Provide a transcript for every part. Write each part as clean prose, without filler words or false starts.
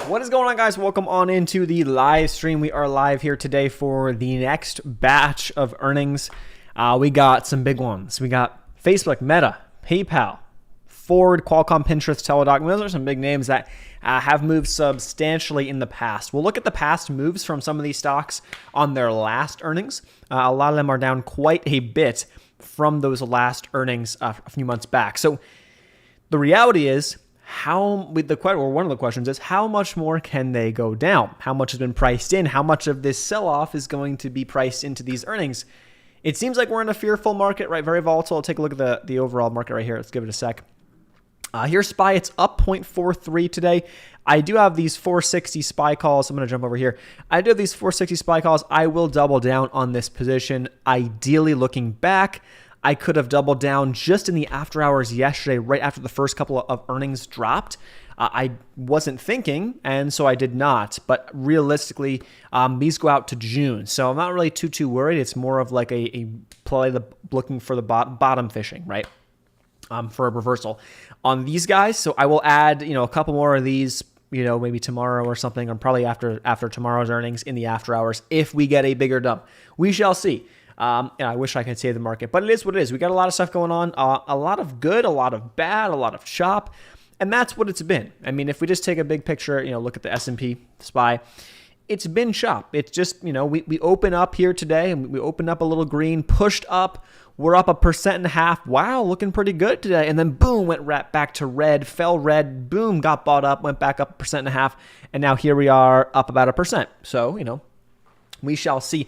What is going on, guys? Welcome on into the live stream. We are live here today for the next batch of earnings. We got some big ones. We got Facebook, Meta, PayPal, Ford, Qualcomm, Pinterest, Teladoc. Those are some big names that have moved substantially in the past. We'll look at the past moves from some of these stocks on their last earnings. A lot of them are down quite a bit from those last earnings a few months back. So the reality is, one of the questions is, how much more can they go down? How much has been priced in? How much of this sell-off is going to be priced into these earnings? It seems like we're in a fearful market, right? Very volatile. I'll take a look at the overall market right here. Let's give it a sec. Here's SPY. It's up 0.43 today. I do have these 460 SPY calls. I'm going to jump over here. I do have these 460 SPY calls. I will double down on this position. Ideally, looking back, I could have doubled down just in the after hours yesterday, right after the first couple of earnings dropped. I wasn't thinking, and so I did not. But realistically, these go out to June. So I'm not really too worried. It's more of like a play looking for the bottom fishing, right? For a reversal on these guys. So I will add, a couple more of these, maybe tomorrow or something, or probably after tomorrow's earnings in the after hours if we get a bigger dump. We shall see. I wish I could save the market, but it is what it is. We got a lot of stuff going on, a lot of good, a lot of bad, a lot of chop, and that's what it's been. I mean, if we just take a big picture, look at the S&P SPY, it's been chop. It's just, we open up here today and we opened up a little green, pushed up. We're up 1.5%. Wow, looking pretty good today. And then boom, went right back to red, fell red, boom, got bought up, went back up 1.5%. And now here we are up about 1%. So, we shall see.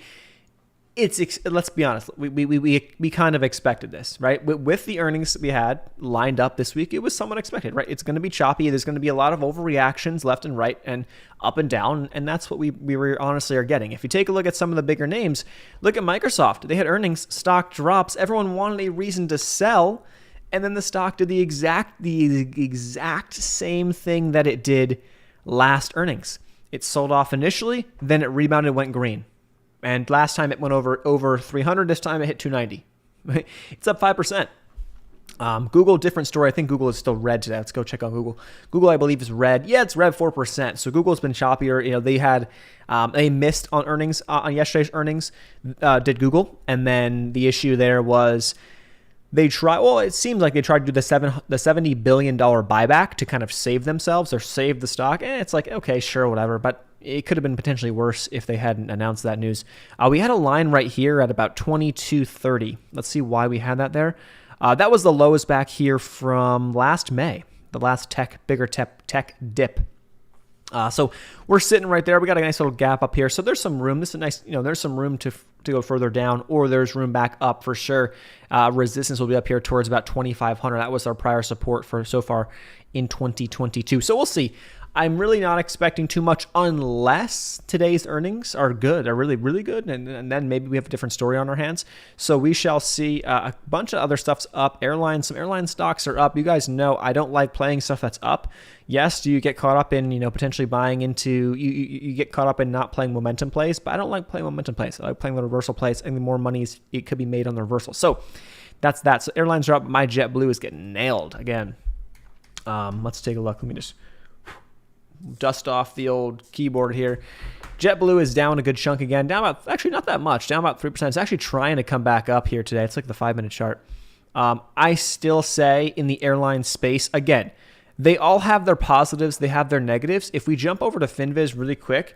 Let's be honest, we kind of expected this, right? With the earnings that we had lined up this week, it was somewhat expected, right? It's going to be choppy. There's going to be a lot of overreactions left and right and up and down, and that's what we honestly are getting. If you take a look at some of the bigger names, look at Microsoft. They had earnings, stock drops. Everyone wanted a reason to sell, and then the stock did the exact same thing that it did last earnings. It sold off initially, then it rebounded, went green. And last time it went over 300. This time it hit 290. It's up 5%. Google, different story. I think Google is still red today. Let's go check on Google. Google, I believe, is red. Yeah, it's red 4%. So Google's been choppier. They missed on earnings on yesterday's earnings. Did Google? And then the issue there was it seems like they tried to do the $70 billion buyback to kind of save themselves or save the stock. It's like, okay, sure, whatever. But it could have been potentially worse if they hadn't announced that news. We had a line right here at about 22.30. Let's see why we had that there. That was the lowest back here from last May, the last bigger tech dip. So we're sitting right there. We got a nice little gap up here. So there's some room. This is a nice, there's some room to go further down, or there's room back up for sure. Resistance will be up here towards about 2,500. That was our prior support for so far in 2022. So we'll see. I'm really not expecting too much unless today's earnings are good, are really, really good. And then maybe we have a different story on our hands. So we shall see. A bunch of other stuff's up. Some airline stocks are up. You guys know I don't like playing stuff that's up. Yes, do you get caught up in, potentially buying into, you get caught up in not playing momentum plays, but I don't like playing momentum plays. I like playing the reversal plays, and the more money it could be made on the reversal. So that's that. So airlines are up. My JetBlue is getting nailed again. Let's take a look. Let me just dust off the old keyboard here. JetBlue is down a good chunk again. Down about, actually not that much, down about 3%. It's actually trying to come back up here today. It's like the 5-minute chart. I still say in the airline space, again, they all have their positives. They have their negatives. If we jump over to FinViz really quick,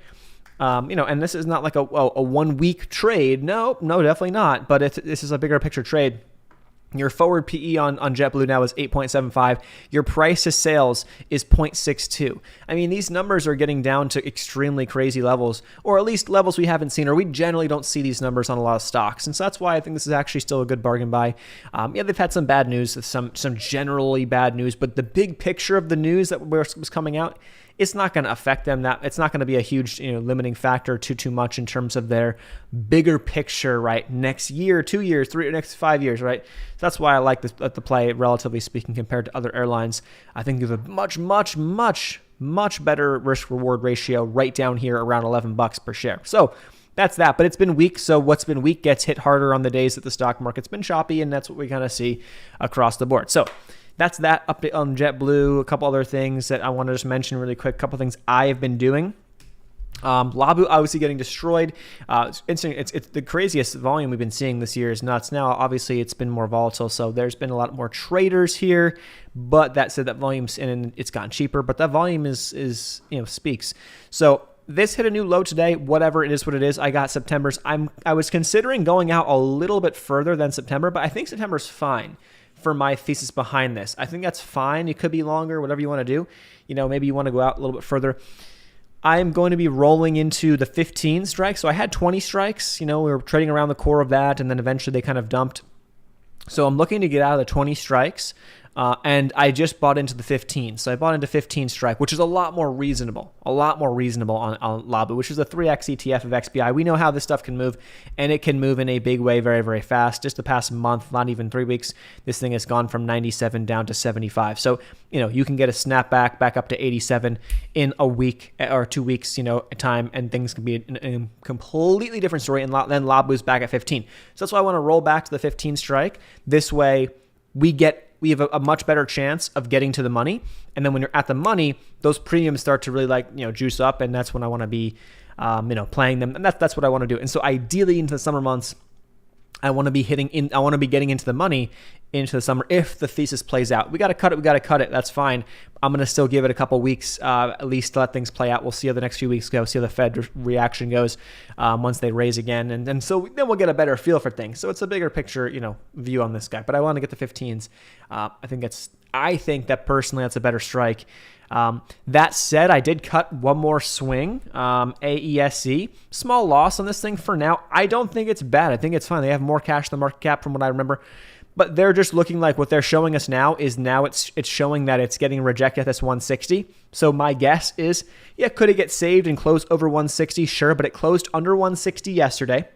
and this is not like a 1 week trade. No, definitely not. But this is a bigger picture trade. Your forward PE on JetBlue now is 8.75. Your price to sales is 0.62. I mean, these numbers are getting down to extremely crazy levels, or at least levels we haven't seen, or we generally don't see these numbers on a lot of stocks. And so that's why I think this is actually still a good bargain buy. They've had some bad news, some generally bad news, but the big picture of the news that was coming out, it's not going to affect them. It's not going to be a huge limiting factor too much in terms of their bigger picture, right? Next year, 2 years, next 5 years, right? So that's why I like the play, relatively speaking, compared to other airlines. I think there's a much better risk reward ratio right down here around $11 per share. So that's that. But it's been weak. So what's been weak gets hit harder on the days that the stock market's been choppy, and that's what we kind of see across the board. So that's that update on JetBlue. A couple other things that I want to just mention really quick. A couple things I have been doing. Labu obviously getting destroyed. It's the craziest volume we've been seeing this year is nuts. Now, obviously, it's been more volatile, so there's been a lot more traders here. But that said, that volume's and it's gotten cheaper. But that volume is speaks. So this hit a new low today. Whatever it is, what it is. I got September's. I was considering going out a little bit further than September, but I think September's fine for my thesis behind this. I think that's fine. It could be longer, whatever you want to do. Maybe you want to go out a little bit further. I'm going to be rolling into the 15 strikes. So I had 20 strikes. We were trading around the core of that, and then eventually they kind of dumped. So I'm looking to get out of the 20 strikes, and I just bought into the 15. So I bought into 15 strike, which is a lot more reasonable on Labu, which is a 3x ETF of XBI. We know how this stuff can move, and it can move in a big way very, very fast. Just the past month, not even 3 weeks, this thing has gone from 97 down to 75. So, you can get a snapback back up to 87 in a week or 2 weeks, time, and things can be a completely different story. And then Labu's back at 15. So that's why I want to roll back to the 15 strike. This way, we have a much better chance of getting to the money. And then when you're at the money, those premiums start to really juice up. And that's when I want to be, playing them. And that's what I want to do. And so ideally into the summer months, I want to be getting into the money into the summer if the thesis plays out. We got to cut it. That's fine. I'm going to still give it a couple weeks, at least to let things play out. We'll see how the next few weeks go, see how the Fed reaction goes once they raise again. And so then we'll get a better feel for things. So it's a bigger picture, view on this guy. But I want to get the 15s. I think that personally that's a better strike. That said, I did cut one more swing, AESC. Small loss on this thing for now. I don't think it's bad. I think it's fine. They have more cash than the market cap from what I remember. But they're just looking like what they're showing us now it's showing that it's getting rejected at this 160. So my guess is, could it get saved and close over 160? Sure, but it closed under 160 yesterday.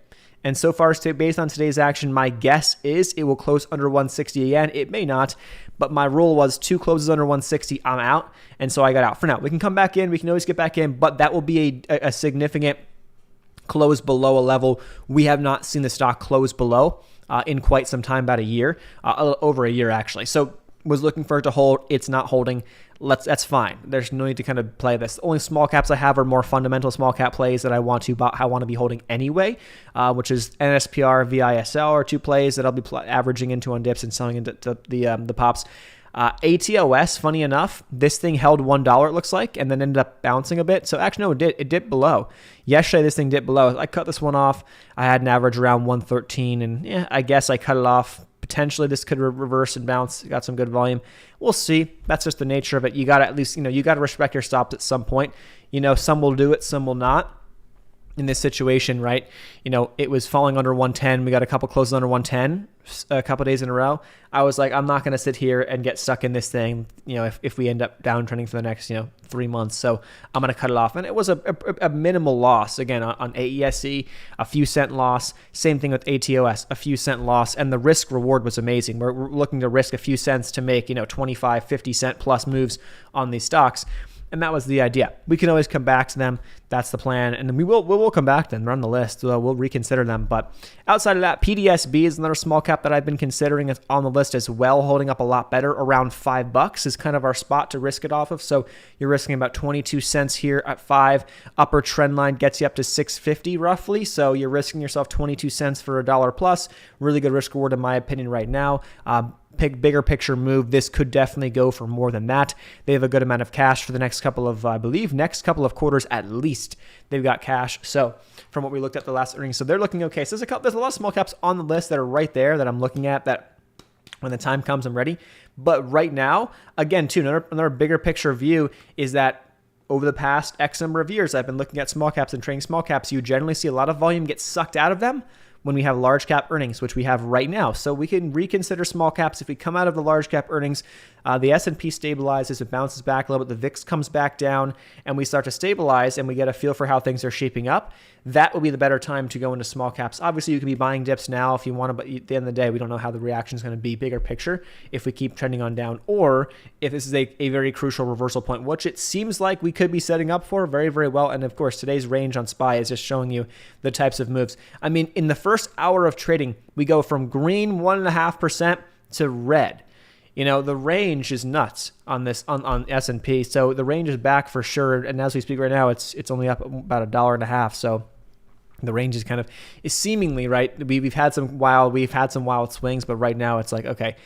And so far, based on today's action, my guess is it will close under 160 again. It may not, but my rule was 2 closes under 160, I'm out. And so I got out for now. We can come back in. We can always get back in, but that will be a significant close below a level we have not seen the stock close below in quite some time, about a year, over a year actually. So was looking for it to hold. It's not holding. That's fine. There's no need to kind of play this. The only small caps I have are more fundamental small cap plays that I want to be holding anyway, which is NSPR, VISL are 2 plays that I'll be averaging into on dips and selling into the pops. ATOS, funny enough, this thing held $1, it looks like, and then ended up bouncing a bit. So actually, no, it dipped below. Yesterday, this thing dipped below. I cut this one off. I had an average around 113, and I guess I cut it off. Potentially, this could reverse and bounce. Got some good volume. We'll see. That's just the nature of it. You got to at least, you got to respect your stops at some point. Some will do it, some will not. In this situation, right? It was falling under 110. We got a couple closes under 110 a couple days in a row. I was like, I'm not going to sit here and get stuck in this thing, if we end up downtrending for the next, 3 months. So I'm going to cut it off. And it was a minimal loss. Again, on AESC, a few cent loss. Same thing with ATOS, a few cent loss. And the risk reward was amazing. We're looking to risk a few cents to make, 25, 50 cent plus moves on these stocks. And that was the idea. We can always come back to them. That's the plan. And then we'll come back to them. They're on the list. We'll reconsider them. But outside of that, PDSB is another small cap that I've been considering on the list as well, holding up a lot better. Around $5 is kind of our spot to risk it off of. So you're risking about 22 cents here at 5. Upper trend line gets you up to 650 roughly. So you're risking yourself 22 cents for $1 plus. Really good risk reward in my opinion right now. Bigger picture move. This could definitely go for more than that. They have a good amount of cash for the next couple of quarters at least. They've got cash. So from what we looked at the last earnings, so they're looking okay. So there's a lot of small caps on the list that are right there that I'm looking at that when the time comes, I'm ready. But right now, again, too, another bigger picture view is that over the past X number of years, I've been looking at small caps and trading small caps. You generally see a lot of volume get sucked out of them when we have large cap earnings, which we have right now. So we can reconsider small caps. If we come out of the large cap earnings, the S&P stabilizes, it bounces back a little bit, the VIX comes back down, and we start to stabilize, and we get a feel for how things are shaping up. That will be the better time to go into small caps. Obviously, you can be buying dips now if you want to, but at the end of the day, we don't know how the reaction is going to be, bigger picture, if we keep trending on down, or if this is a very crucial reversal point, which it seems like we could be setting up for very, very well. And of course, today's range on SPY is just showing you the types of moves. I mean, in the first hour of trading, we go from green 1.5% to red. The range is nuts on this on S&P. So the range is back for sure. And as we speak right now, it's only up about $1.50. So the range is seemingly right. We've had some wild swings, but right now it's like, okay,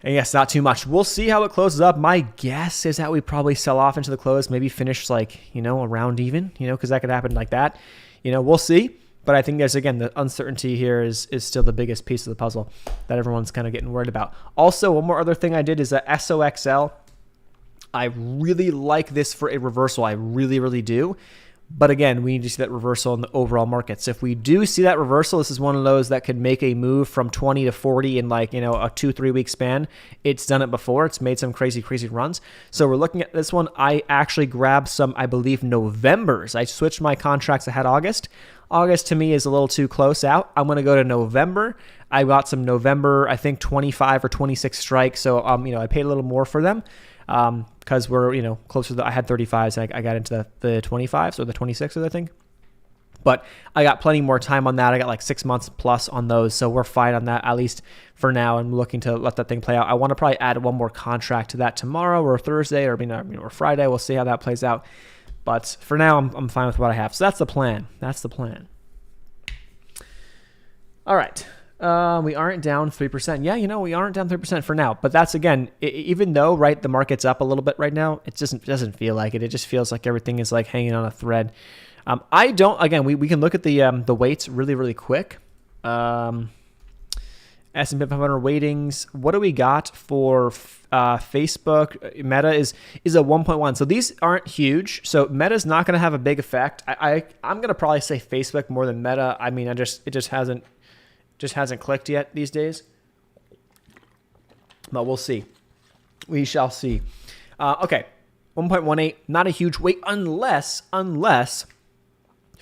I guess not too much. We'll see how it closes up. My guess is that we probably sell off into the close, maybe finish around even, because that could happen like that. We'll see. But I think the uncertainty here is still the biggest piece of the puzzle that everyone's kind of getting worried about. Also, one more other thing I did is that SOXL. I really like this for a reversal. I really, really do. But again, we need to see that reversal in the overall markets. If we do see that reversal, this is one of those that could make a move from 20 to 40 in a 2-3 week span. It's done it before. It's made some crazy runs. So we're looking at this one. I actually grabbed some, I believe, Novembers. I switched my contracts. I had August. August to me is a little too close out. I'm going to go to November. I got some November, I think 25 or 26 strikes. So, I paid a little more for them. Because we're, closer to I had 35s and I got into the 25s or the 26s, I think. But I got plenty more time on that. I got like 6 months plus on those. So we're fine on that, at least for now. I'm looking to let that thing play out. I want to probably add one more contract to that tomorrow or Thursday or Friday. We'll see how that plays out. But for now, I'm fine with what I have. So that's the plan. All right. We aren't down 3%. Yeah, we aren't down 3% for now. But that's, again, even though, right, the market's up a little bit right now, it doesn't feel like it. It just feels like everything is like hanging on a thread. We can look at the weights really, really quick. S&P 500 weightings. What do we got for Facebook? Meta is a 1.1. So these aren't huge. So Meta's not going to have a big effect. I'm going to probably say Facebook more than Meta. I mean, it just hasn't clicked yet these days. But we'll see. We shall see. Okay, 1.18, not a huge weight unless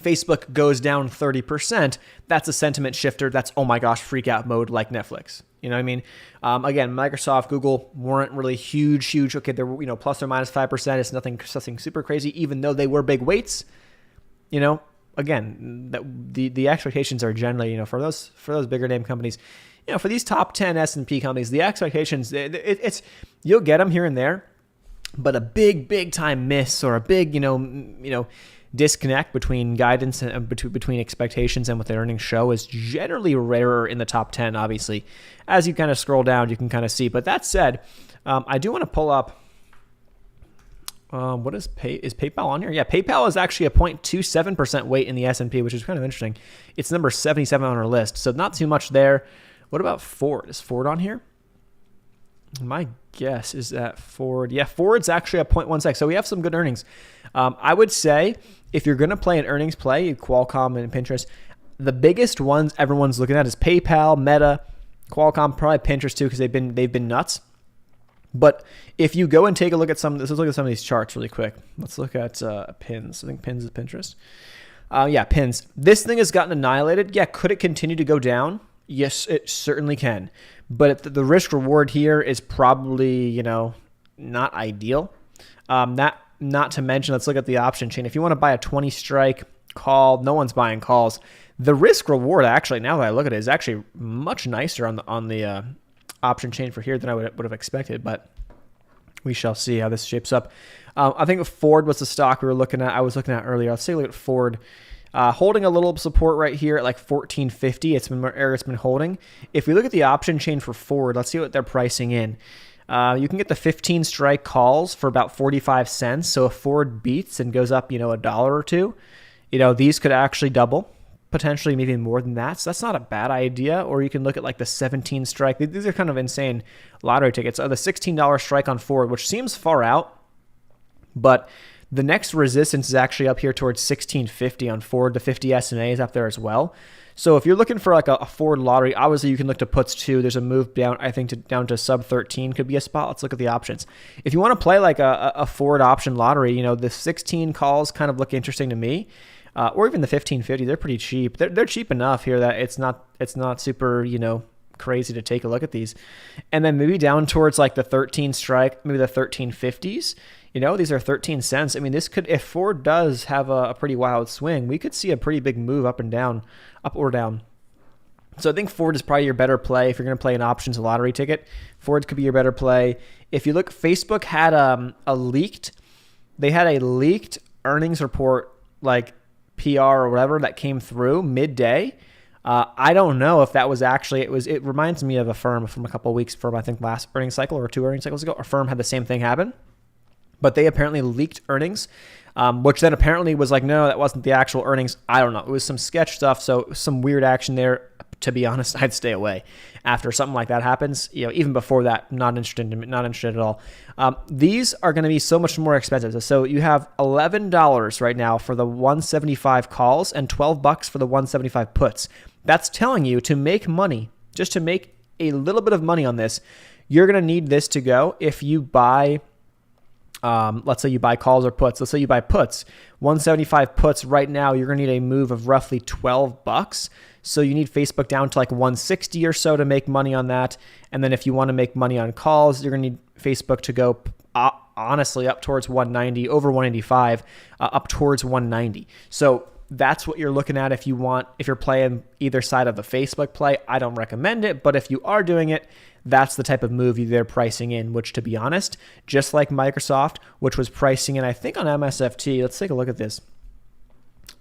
Facebook goes down 30%. That's a sentiment shifter. That's, oh my gosh, freak out mode like Netflix. You know what I mean? Again, Microsoft, Google weren't really huge. Okay, they were, plus or minus 5%. It's nothing super crazy, even though they were big weights. Again, the expectations are generally, for those bigger name companies, for these top 10 S&P companies, the expectations, it's you'll get them here and there, but a big time miss or a big, disconnect between guidance and between expectations and what the earnings show is generally rarer in the top 10, obviously. As you kind of scroll down, you can kind of see. But that said, I do want to pull up, what is PayPal on here? Yeah, PayPal is actually a 0.27% weight in the S&P, which is kind of interesting. It's number 77 on our list, so not too much there. What about Ford? Is Ford on here? My guess is that Ford. Yeah, Ford's actually a 0.16. So we have some good earnings. I would say if you're going to play an earnings play, Qualcomm and Pinterest, the biggest ones everyone's looking at is PayPal, Meta, Qualcomm, probably Pinterest too, because they've been nuts. But if you go and take a look at let's look at some of these charts really quick. Let's look at pins. I think pins is Pinterest. Pins. This thing has gotten annihilated. Yeah, could it continue to go down? Yes, it certainly can. But the risk reward here is probably, not ideal. Not to mention, let's look at the option chain. If you want to buy a 20 strike call, no one's buying calls. The risk reward, actually, now that I look at it, is actually much nicer on the option chain for here than I would have expected, but we shall see how this shapes up. I think Ford was the stock I was looking at earlier. Let's take a look at Ford. Holding a little support right here at like 1450. It's been holding. If we look at the option chain for Ford, let's see what they're pricing in. You can get the 15 strike calls for about 45 cents. So if Ford beats and goes up, a dollar or two, these could actually double. Potentially maybe more than that. So that's not a bad idea. Or you can look at like the 17 strike. These are kind of insane lottery tickets. The $16 strike on Ford, which seems far out, but the next resistance is actually up here towards 1650 on Ford. The 50 SMA is up there as well. So if you're looking for like a Ford lottery, obviously you can look to puts too. There's a move down, I think, down to sub 13 could be a spot. Let's look at the options. If you want to play like a Ford option lottery, the 16 calls kind of look interesting to me. Or even the 1550, they're pretty cheap. They're cheap enough here that it's not super, crazy to take a look at these. And then maybe down towards like the 13 strike, maybe the 1350s. These are 13 cents. I mean, this could, if Ford does have a pretty wild swing, we could see a pretty big move up or down. So I think Ford is probably your better play if you're going to play an options lottery ticket. Ford could be your better play. If you look, Facebook had they had a leaked earnings report, like PR or whatever, that came through midday. I don't know if that was actually, it reminds me of a firm from a couple of weeks from, I think, last earnings cycle or 2 earnings cycles ago. A firm had the same thing happen, but they apparently leaked earnings, which then apparently was like, no, that wasn't the actual earnings. I don't know. It was some sketch stuff. So some weird action there. To be honest, I'd stay away after something like that happens. Even before that, not interested at all. These are going to be so much more expensive. So you have $11 right now for the 175 calls and $12 for the 175 puts. That's telling you to make money, just to make a little bit of money on this, you're going to need this to go. If you buy, let's say you buy calls or puts. Let's say you buy puts, 175 puts right now, you're going to need a move of roughly $12. So you need Facebook down to like 160 or so to make money on that. And then if you want to make money on calls, you're going to need Facebook to go honestly up towards 190, over 185, up towards 190. So that's what you're looking at if you're playing either side of the Facebook play. I don't recommend it, but if you are doing it, that's the type of move they're pricing in, which, to be honest, just like Microsoft, which was pricing in, I think, on MSFT. Let's take a look at this.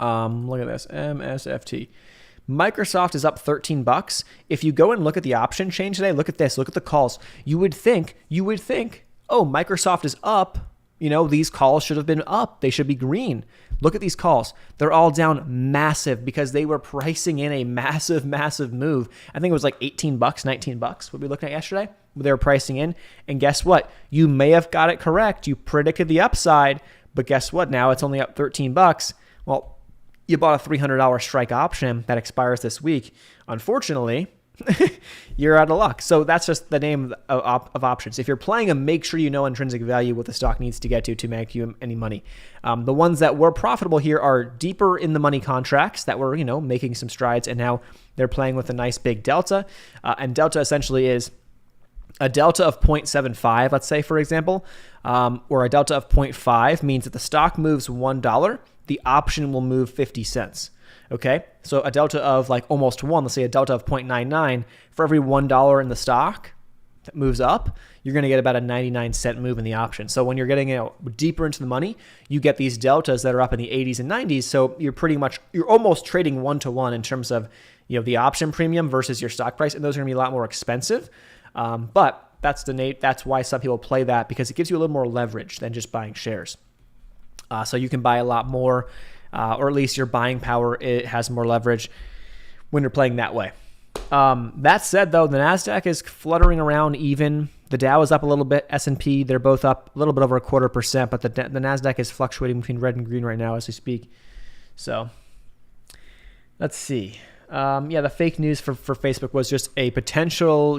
Look at this, MSFT. Microsoft is up $13. If you go and look at the option chain today, look at this, look at the calls. You would think, oh, Microsoft is up. These calls should have been up. They should be green. Look at these calls. They're all down massive because they were pricing in a massive, massive move. I think it was like $18, $19, what we looked at yesterday. They were pricing in. And guess what? You may have got it correct. You predicted the upside, but guess what? Now it's only up $13. Well, you bought a $300 strike option that expires this week. Unfortunately, you're out of luck. So that's just the name of options. If you're playing them, make sure you know intrinsic value, what the stock needs to get to make you any money. The ones that were profitable here are deeper in the money contracts that were, making some strides, and now they're playing with a nice big delta. And delta essentially is a delta of 0.75, let's say, for example, or a delta of 0.5 means that the stock moves $1, the option will move 50 cents. Okay, so a delta of like almost 1, let's say a delta of 0.99, for every $1 in the stock that moves up, you're going to get about a 99-cent move in the option. So when you're getting deeper into the money, you get these deltas that are up in the 80s and 90s. So you're almost trading 1-to-1 in terms of the option premium versus your stock price, and those are going to be a lot more expensive. But that's why some people play that, because it gives you a little more leverage than just buying shares. So you can buy a lot more, or at least your buying power, it has more leverage when you're playing that way. That said, though, the NASDAQ is fluttering around even. The Dow is up a little bit. S&P, they're both up a little bit over 0.25%, but the NASDAQ is fluctuating between red and green right now as we speak. So let's see. The fake news for Facebook was just a potential,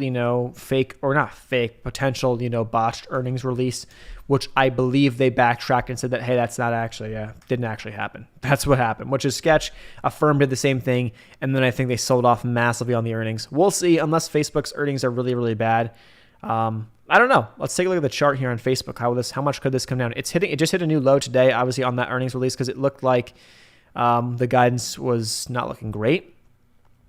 potential, botched earnings release, which I believe they backtracked and said that, hey, that's not actually, didn't actually happen. That's what happened, which is sketch. A firm did the same thing, and then I think they sold off massively on the earnings. We'll see, unless Facebook's earnings are really, really bad. I don't know. Let's take a look at the chart here on Facebook. How much could this come down? It just hit a new low today, obviously, on that earnings release, because it looked like the guidance was not looking great.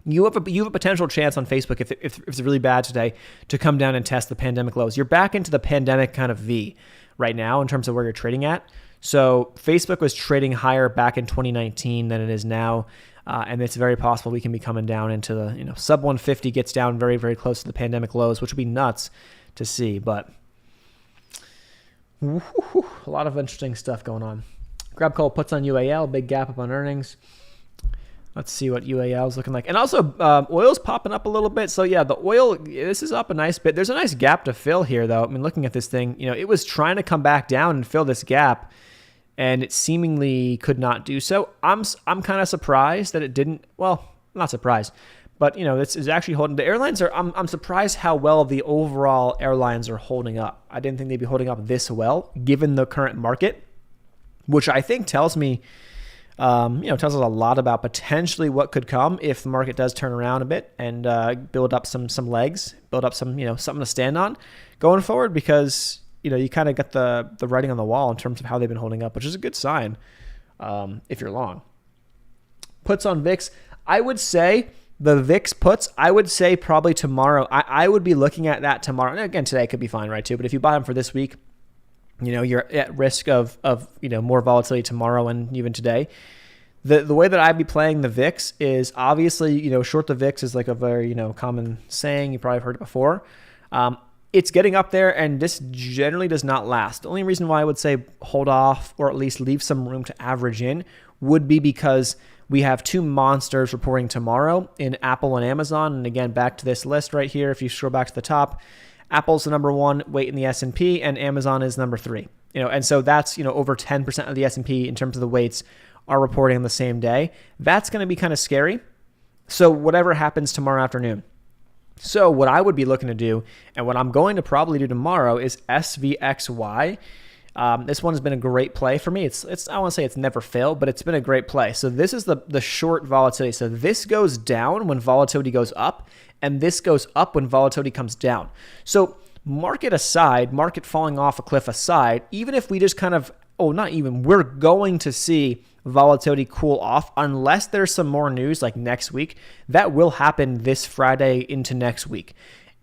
You have a potential chance on Facebook, if it's really bad today, to come down and test the pandemic lows. You're back into the pandemic kind of V right now in terms of where you're trading at. So Facebook was trading higher back in 2019 than it is now, and it's very possible we can be coming down into the sub 150 gets down very, very close to the pandemic lows, which would be nuts to see. But a lot of interesting stuff going on. Grab call puts on UAL, big gap up on earnings. Let's see what UAL is looking like. And also, oil's popping up a little bit. So, yeah, the oil, this is up a nice bit. There's a nice gap to fill here, though. I mean, looking at this thing, it was trying to come back down and fill this gap, and it seemingly could not do so. I'm kind of surprised that it didn't. Well, not surprised, but, this is actually holding. The airlines are, I'm surprised how well the overall airlines are holding up. I didn't think they'd be holding up this well, given the current market, which I think tells me, tells us a lot about potentially what could come if the market does turn around a bit and build up some legs, build up some, something to stand on going forward, because, you kind of got the writing on the wall in terms of how they've been holding up, which is a good sign if you're long. Puts on VIX, I would say The VIX puts, I would say probably tomorrow. I would be looking at that tomorrow. And again, today could be fine, right, too. But if you buy them for this week, you're at risk of more volatility tomorrow and even today. The way that I'd be playing the VIX is obviously, short the VIX is like a very, common saying. You probably have heard it before. It's getting up there, and this generally does not last. The only reason why I would say hold off or at least leave some room to average in would be because we have two monsters reporting tomorrow in Apple and Amazon. And again, back to this list right here, if you scroll back to the top, Apple's the number one weight in the S&P, and Amazon is number 3. And so that's, over 10% of the S&P in terms of the weights are reporting on the same day. That's going to be kind of scary. So whatever happens tomorrow afternoon. So what I would be looking to do, and what I'm going to probably do tomorrow, is SVXY. This one has been a great play for me. It's I don't want to say it's never failed, but it's been a great play. So this is the short volatility. So this goes down when volatility goes up, and this goes up when volatility comes down. So market aside, market falling off a cliff aside, even if we just kind of, we're going to see volatility cool off unless there's some more news like next week. That will happen this Friday into next week.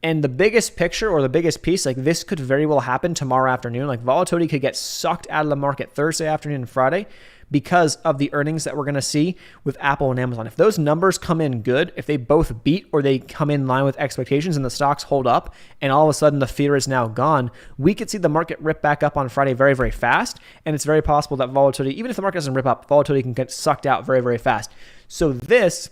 And the biggest picture or the biggest piece, like this could very well happen tomorrow afternoon. Like volatility could get sucked out of the market Thursday afternoon and Friday because of the earnings that we're going to see with Apple and Amazon. If those numbers come in good, if they both beat or they come in line with expectations and the stocks hold up and all of a sudden the fear is now gone, we could see the market rip back up on Friday very, very fast. And it's very possible that volatility, even if the market doesn't rip up, volatility can get sucked out very, very fast. So this,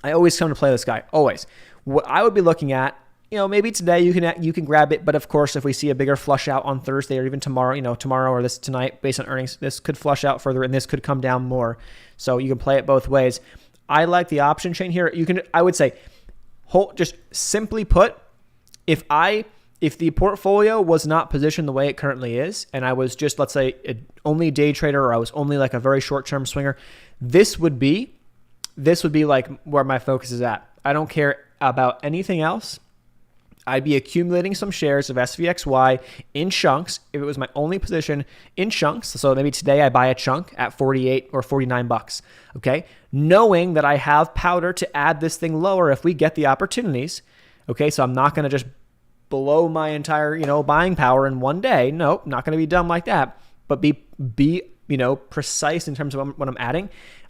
I always come to play this guy, always. What I would be looking at, maybe today you can grab it, but of course, if we see a bigger flush out on Thursday or even tomorrow, tomorrow or this tonight, based on earnings, this could flush out further and this could come down more. So you can play it both ways. I like the option chain here. I would say, just simply put, if the portfolio was not positioned the way it currently is, and I was just, let's say, only day trader, or I was only like a very short-term swinger, this would be like where my focus is at. I don't care about anything else. I'd be accumulating some shares of SVXY in chunks if it was my only position in chunks. So maybe today I buy a chunk at 48 or 49 bucks. Okay. Knowing that I have powder to add this thing lower if we get the opportunities. Okay. So I'm not going to just blow my entire, buying power in one day. Nope. Not going to be dumb like that, but be precise in terms of what I'm adding.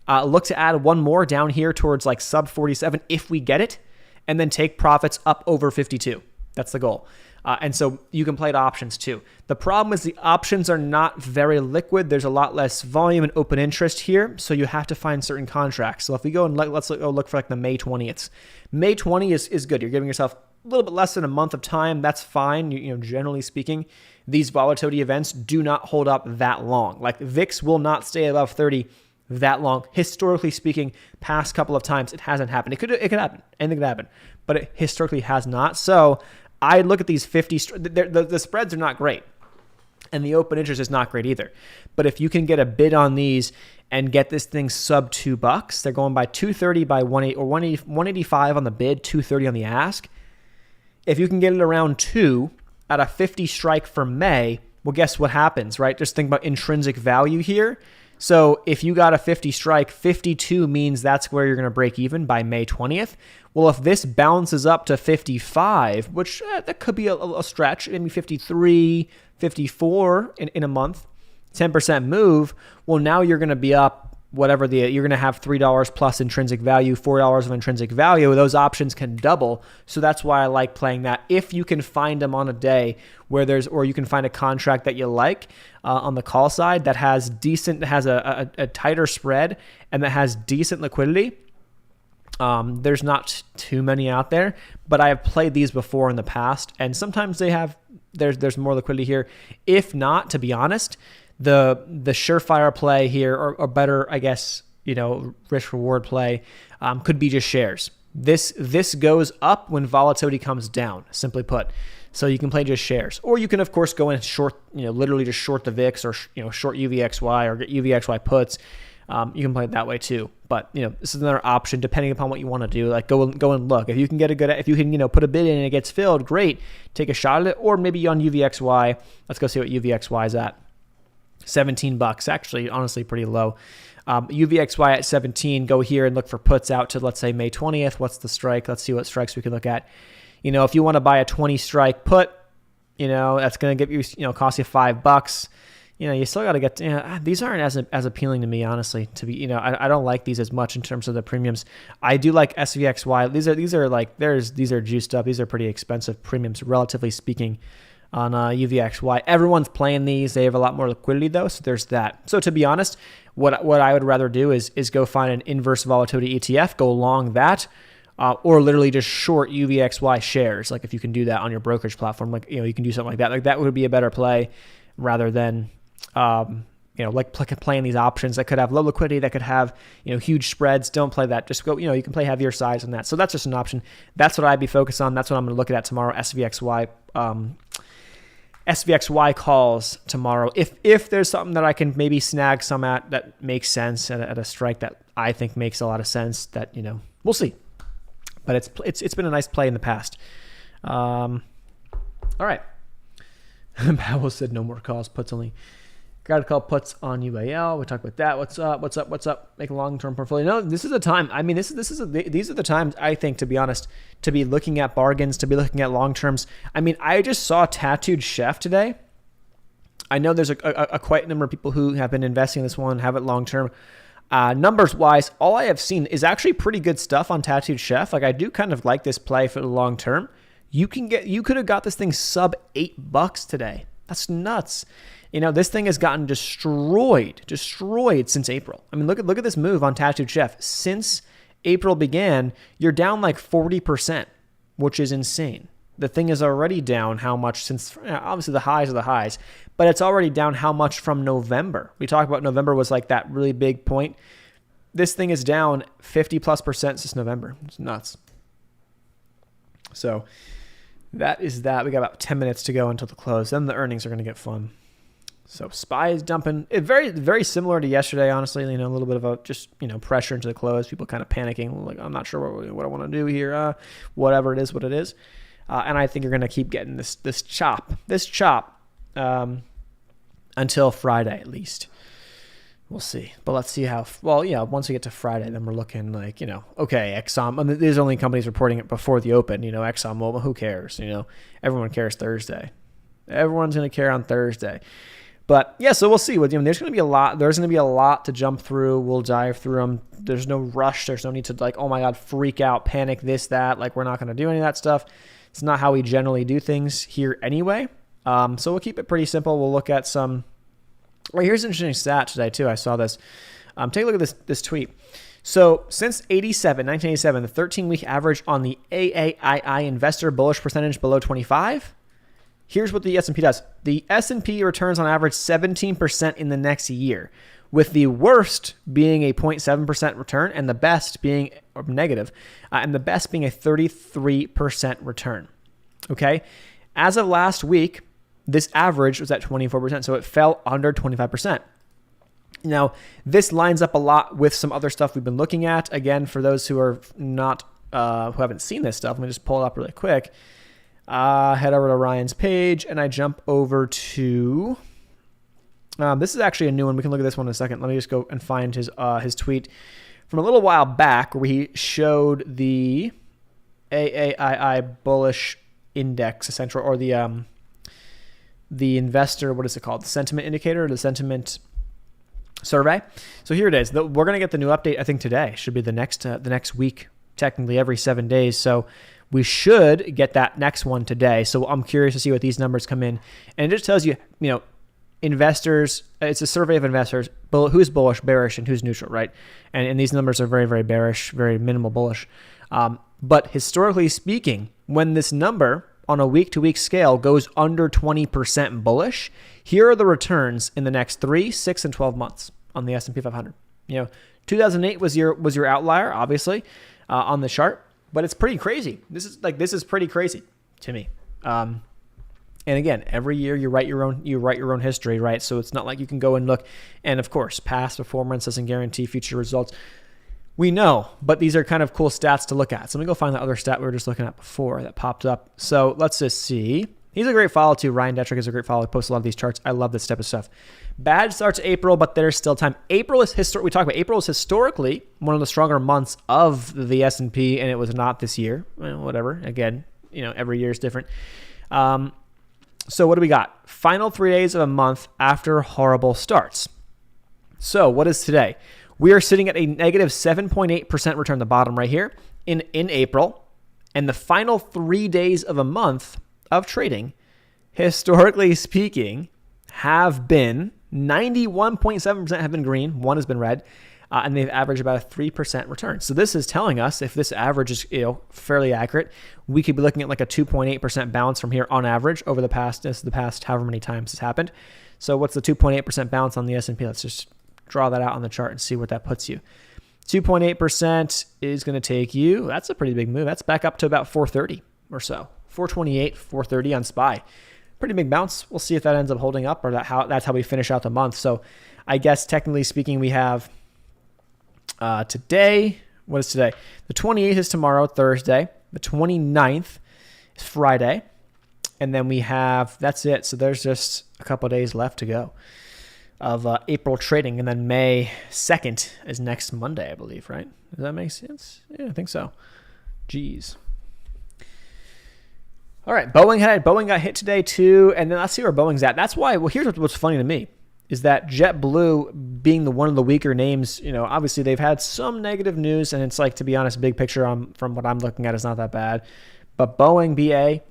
Look to add one more down here towards like sub 47 if we get it, and then take profits up over 52. That's the goal. And so you can play the options too. The problem is the options are not very liquid. There's a lot less volume and open interest here. So you have to find certain contracts. So if we go and let's go look for like the May 20th. May 20 is good. You're giving yourself a little bit less than a month of time. That's fine. Generally speaking, these volatility events do not hold up that long. Like VIX will not stay above 30 that long. Historically speaking, past couple of times, it hasn't happened. It could happen. Anything could happen. But it historically has not. So I look at these 50, the spreads are not great. And the open interest is not great either. But if you can get a bid on these and get this thing sub $2, they're going by 230 by 180 or 185 on the bid, 230 on the ask. If you can get it around 2 at a 50 strike for May, well, guess what happens, right? Just think about intrinsic value here. So if you got a 50 strike, 52 means that's where you're going to break even by May 20th. Well, if this bounces up to 55, which that could be a stretch, maybe 53, 54 in a month, 10% move, well, now you're going to be up whatever you're going to have $3 plus intrinsic value, $4 of intrinsic value. Those options can double. So that's why I like playing that. If you can find them on a day or you can find a contract that you like on the call side that has a tighter spread and that has decent liquidity. There's not too many out there, but I have played these before in the past, and sometimes there's more liquidity here. If not, to be honest, the surefire play here, or better, I guess, risk reward play, could be just shares. This goes up when volatility comes down, simply put. So you can play just shares, or you can of course go and short, literally just short the VIX, or short UVXY or get UVXY puts. You can play it that way too. But this is another option depending upon what you want to do. Like go and look. If you can put a bid in and it gets filled, great. Take a shot at it. Or maybe on UVXY, let's go see what UVXY is at. $17, actually, honestly, pretty low. UVXY at 17, go here and look for puts out to, let's say, May 20th. What's the strike? Let's see what strikes we can look at. If you want to buy a 20 strike put, that's going to give you, cost you $5. You still got to get, these aren't as appealing to me, honestly, to be, I don't like these as much in terms of the premiums. I do like SVXY. These are juiced up. These are pretty expensive premiums, relatively speaking, on UVXY. Everyone's playing these. They have a lot more liquidity though. So there's that. So to be honest, what I would rather do is go find an inverse volatility ETF, go long that, or literally just short UVXY shares. Like if you can do that on your brokerage platform, you can do something like that. Like that would be a better play rather than, playing these options that could have low liquidity, that could have, huge spreads. Don't play that. Just go, you can play heavier size on that. So that's just an option. That's what I'd be focused on. That's what I'm going to look at tomorrow. SVXY calls tomorrow. If there's something that I can maybe snag some at that makes sense at a strike that I think makes a lot of sense, that, we'll see. But it's been a nice play in the past. All right. Powell said no more calls, puts only. Got to call puts on UAL. We talked about that. What's up? Make a long-term portfolio. No, this is the time. I mean, these are the times, I think, to be honest, to be looking at bargains, to be looking at long-terms. I mean, I just saw Tattooed Chef today. I know there's a quite number of people who have been investing in this one, have it long-term. Numbers-wise, all I have seen is actually pretty good stuff on Tattooed Chef. Like, I do kind of like this play for the long-term. You could have got this thing sub $8 today. That's nuts. This thing has gotten destroyed since April. I mean, look at this move on Tattooed Chef. Since April began, you're down like 40%, which is insane. The thing is already down how much since, obviously the highs are the highs, but it's already down how much from November. We talked about November was like that really big point. This thing is down 50+% since November. It's nuts. So that is that. We got about 10 minutes to go until the close. Then the earnings are going to get fun. So SPY is dumping. It very, very similar to yesterday, honestly. A little bit of a just, pressure into the close. People kind of panicking. Like, I'm not sure what I want to do here. Whatever it is, what it is. And I think you're going to keep getting this chop until Friday at least. We'll see. But let's see how, once we get to Friday, then we're looking like, okay, Exxon. I mean, there's only companies reporting it before the open. Exxon, well, who cares? Everyone cares Thursday. Everyone's going to care on Thursday. But yeah, so we'll see. There's going to be a lot. There's going to be a lot to jump through. We'll dive through them. There's no rush. There's no need to like, oh my God, freak out, panic, this, that. Like, we're not going to do any of that stuff. It's not how we generally do things here anyway. So we'll keep it pretty simple. We'll look at some. Well, here's an interesting stat today too. I saw this. Take a look at this tweet. So since 1987, the 13-week average on the AAII investor bullish percentage below 25. Here's what the S&P does. The S&P returns on average 17% in the next year, with the worst being a 0.7% return and the best being negative, and the best being a 33% return. Okay? As of last week, this average was at 24%, so it fell under 25%. Now, this lines up a lot with some other stuff we've been looking at. Again, for those who are not, who haven't seen this stuff, let me just pull it up really quick. Head over to Ryan's page, and I jump over to, this is actually a new one. We can look at this one in a second. Let me just go and find his tweet from a little while back where he showed the AAII bullish index, essentially, or the investor, what is it called? The sentiment indicator, or the sentiment survey. So here it is. We're going to get the new update, I think today. Should be the next week, technically every 7 days. So we should get that next one today. So I'm curious to see what these numbers come in. And it just tells you, investors, it's a survey of investors, who's bullish, bearish, and who's neutral, right? And these numbers are very, very bearish, very minimal bullish. But historically speaking, when this number on a week-to-week scale goes under 20% bullish, here are the returns in the next 3, 6, and 12 months on the S&P 500. 2008 was your outlier, obviously, on the chart. But it's pretty crazy. This is pretty crazy to me. And again, every year you write your own history, right? So it's not like you can go and look. And of course, past performance doesn't guarantee future results. We know, but these are kind of cool stats to look at. So let me go find the other stat we were just looking at before that popped up. So let's just see. He's a great follow too. Ryan Detrick is a great follow. He posts a lot of these charts. I love this type of stuff. Bad starts April, but there's still time. April is we talk about April is historically one of the stronger months of the S&P, and it was not this year. Well, whatever. Again, every year is different. So what do we got? Final 3 days of a month after horrible starts. So what is today? We are sitting at a negative 7.8% return, the bottom right here in April. And the final 3 days of a month of trading, historically speaking, have been 91.7% have been green. 1 has been red. And they've averaged about a 3% return. So this is telling us, if this average is fairly accurate, we could be looking at like a 2.8% bounce from here on average over the past however many times it's happened. So what's the 2.8% bounce on the S&P? Let's just draw that out on the chart and see what that puts you. 2.8% is going to take you, that's a pretty big move. That's back up to about 430 or so. 428, 430 on SPY. Pretty big bounce. We'll see if that ends up holding up or that's how we finish out the month. So I guess technically speaking, we have today, what is today? The 28th is tomorrow, Thursday. The 29th is Friday. And then we have, that's it. So there's just a couple of days left to go of April trading. And then May 2nd is next Monday, I believe, right? Does that make sense? Yeah, I think so. Jeez. All right, Boeing got hit today too. And then let's see where Boeing's at. That's why, well, here's what's funny to me. Is that JetBlue being one of the weaker names, obviously they've had some negative news, and it's like, to be honest, big picture from what I'm looking at is not that bad. But Boeing, BA,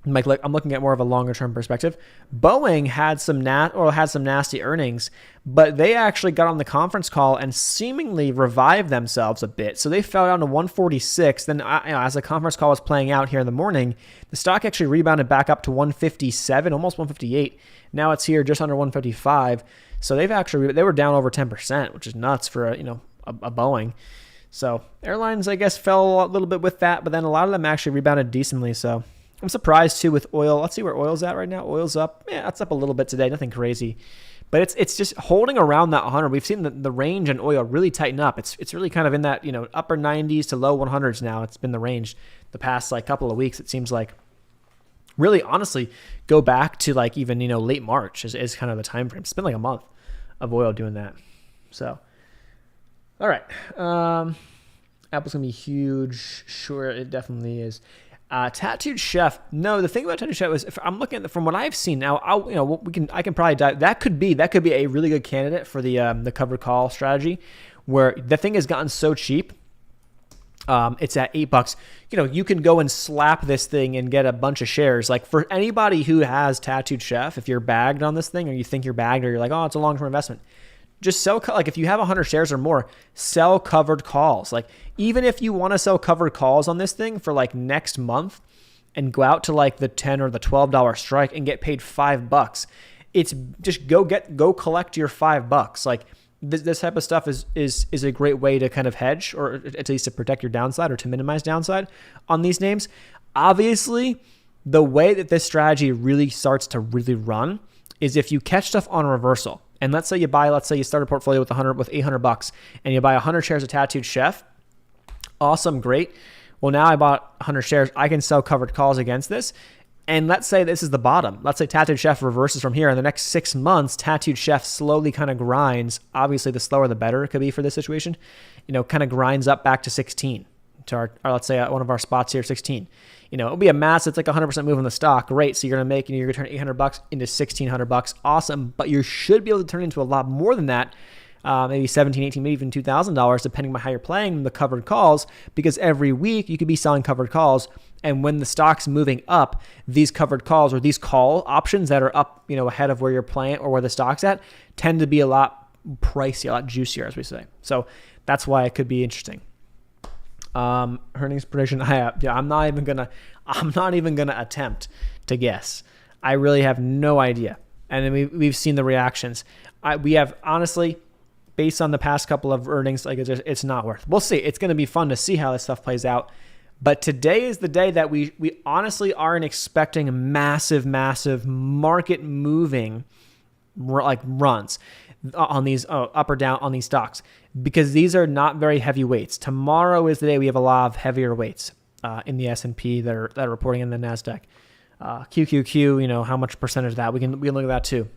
I'm looking at more of a longer term perspective. Boeing had some nasty earnings, but they actually got on the conference call and seemingly revived themselves a bit. So they fell down to 146. Then as the conference call was playing out here in the morning, the stock actually rebounded back up to 157, almost 158. Now it's here just under 155. So they were down over 10%, which is nuts for a Boeing. So airlines, I guess, fell a little bit with that, but then a lot of them actually rebounded decently. So I'm surprised too with oil. Let's see where oil's at right now. Oil's up. Yeah, it's up a little bit today. Nothing crazy, but it's just holding around that 100. We've seen the range in oil really tighten up. It's really kind of in that upper 90s to low 100s now. It's been the range the past couple of weeks. It seems like. Really, honestly, go back to even late March is kind of the time frame. It's been like a month of oil doing that. So, all right, Apple's gonna be huge. Sure, it definitely is. Tattooed Chef. No, the thing about Tattooed Chef is, if I'm looking at from what I've seen now, I can probably dive. That could be a really good candidate for the covered call strategy, where the thing has gotten so cheap. It's at $8. You can go and slap this thing and get a bunch of shares. Like for anybody who has Tattooed Chef, if you're bagged on this thing, or you think you're bagged, or you're like, oh, it's a long-term investment, just sell. If you have 100 shares or more, sell covered calls. Even if you want to sell covered calls on this thing for next month, and go out to the $10 or the $12 strike and get paid $5, it's just go collect your $5. This type of stuff is a great way to kind of hedge, or at least to protect your downside or to minimize downside on these names. Obviously, the way that this strategy really starts to really run is if you catch stuff on a reversal. And let's say you start a portfolio with $800 and you buy 100 shares of Tattooed Chef. Awesome, great. Well, now I bought 100 shares. I can sell covered calls against this. And let's say this is the bottom. Let's say Tattooed Chef reverses from here. In the next 6 months, Tattooed Chef slowly kind of grinds. Obviously, the slower the better it could be for this situation. Kind of grinds up back to 16. To our let's say one of our spots here, 16. It'll be a massive, it's like 100% move in the stock. Great. So you're going to make, you're going to turn $800 into $1,600. Awesome. But you should be able to turn into a lot more than that. Maybe $17, $18, maybe even $2,000, depending on how you're playing the covered calls, because every week you could be selling covered calls. And when the stock's moving up, these covered calls or these call options that are up, ahead of where you're playing or where the stock's at, tend to be a lot pricey, a lot juicier, as we say. So that's why it could be interesting. Earnings prediction. I'm not even gonna attempt to guess. I really have no idea. And then we've seen the reactions. We have, honestly, based on the past couple of earnings, it's not worth. We'll see. It's going to be fun to see how this stuff plays out. But today is the day that we honestly aren't expecting massive market moving runs on these up or down on these stocks, because these are not very heavy weights. Tomorrow is the day we have a lot of heavier weights in the S&P that are reporting in the NASDAQ. QQQ, how much percentage of that. We can look at that too.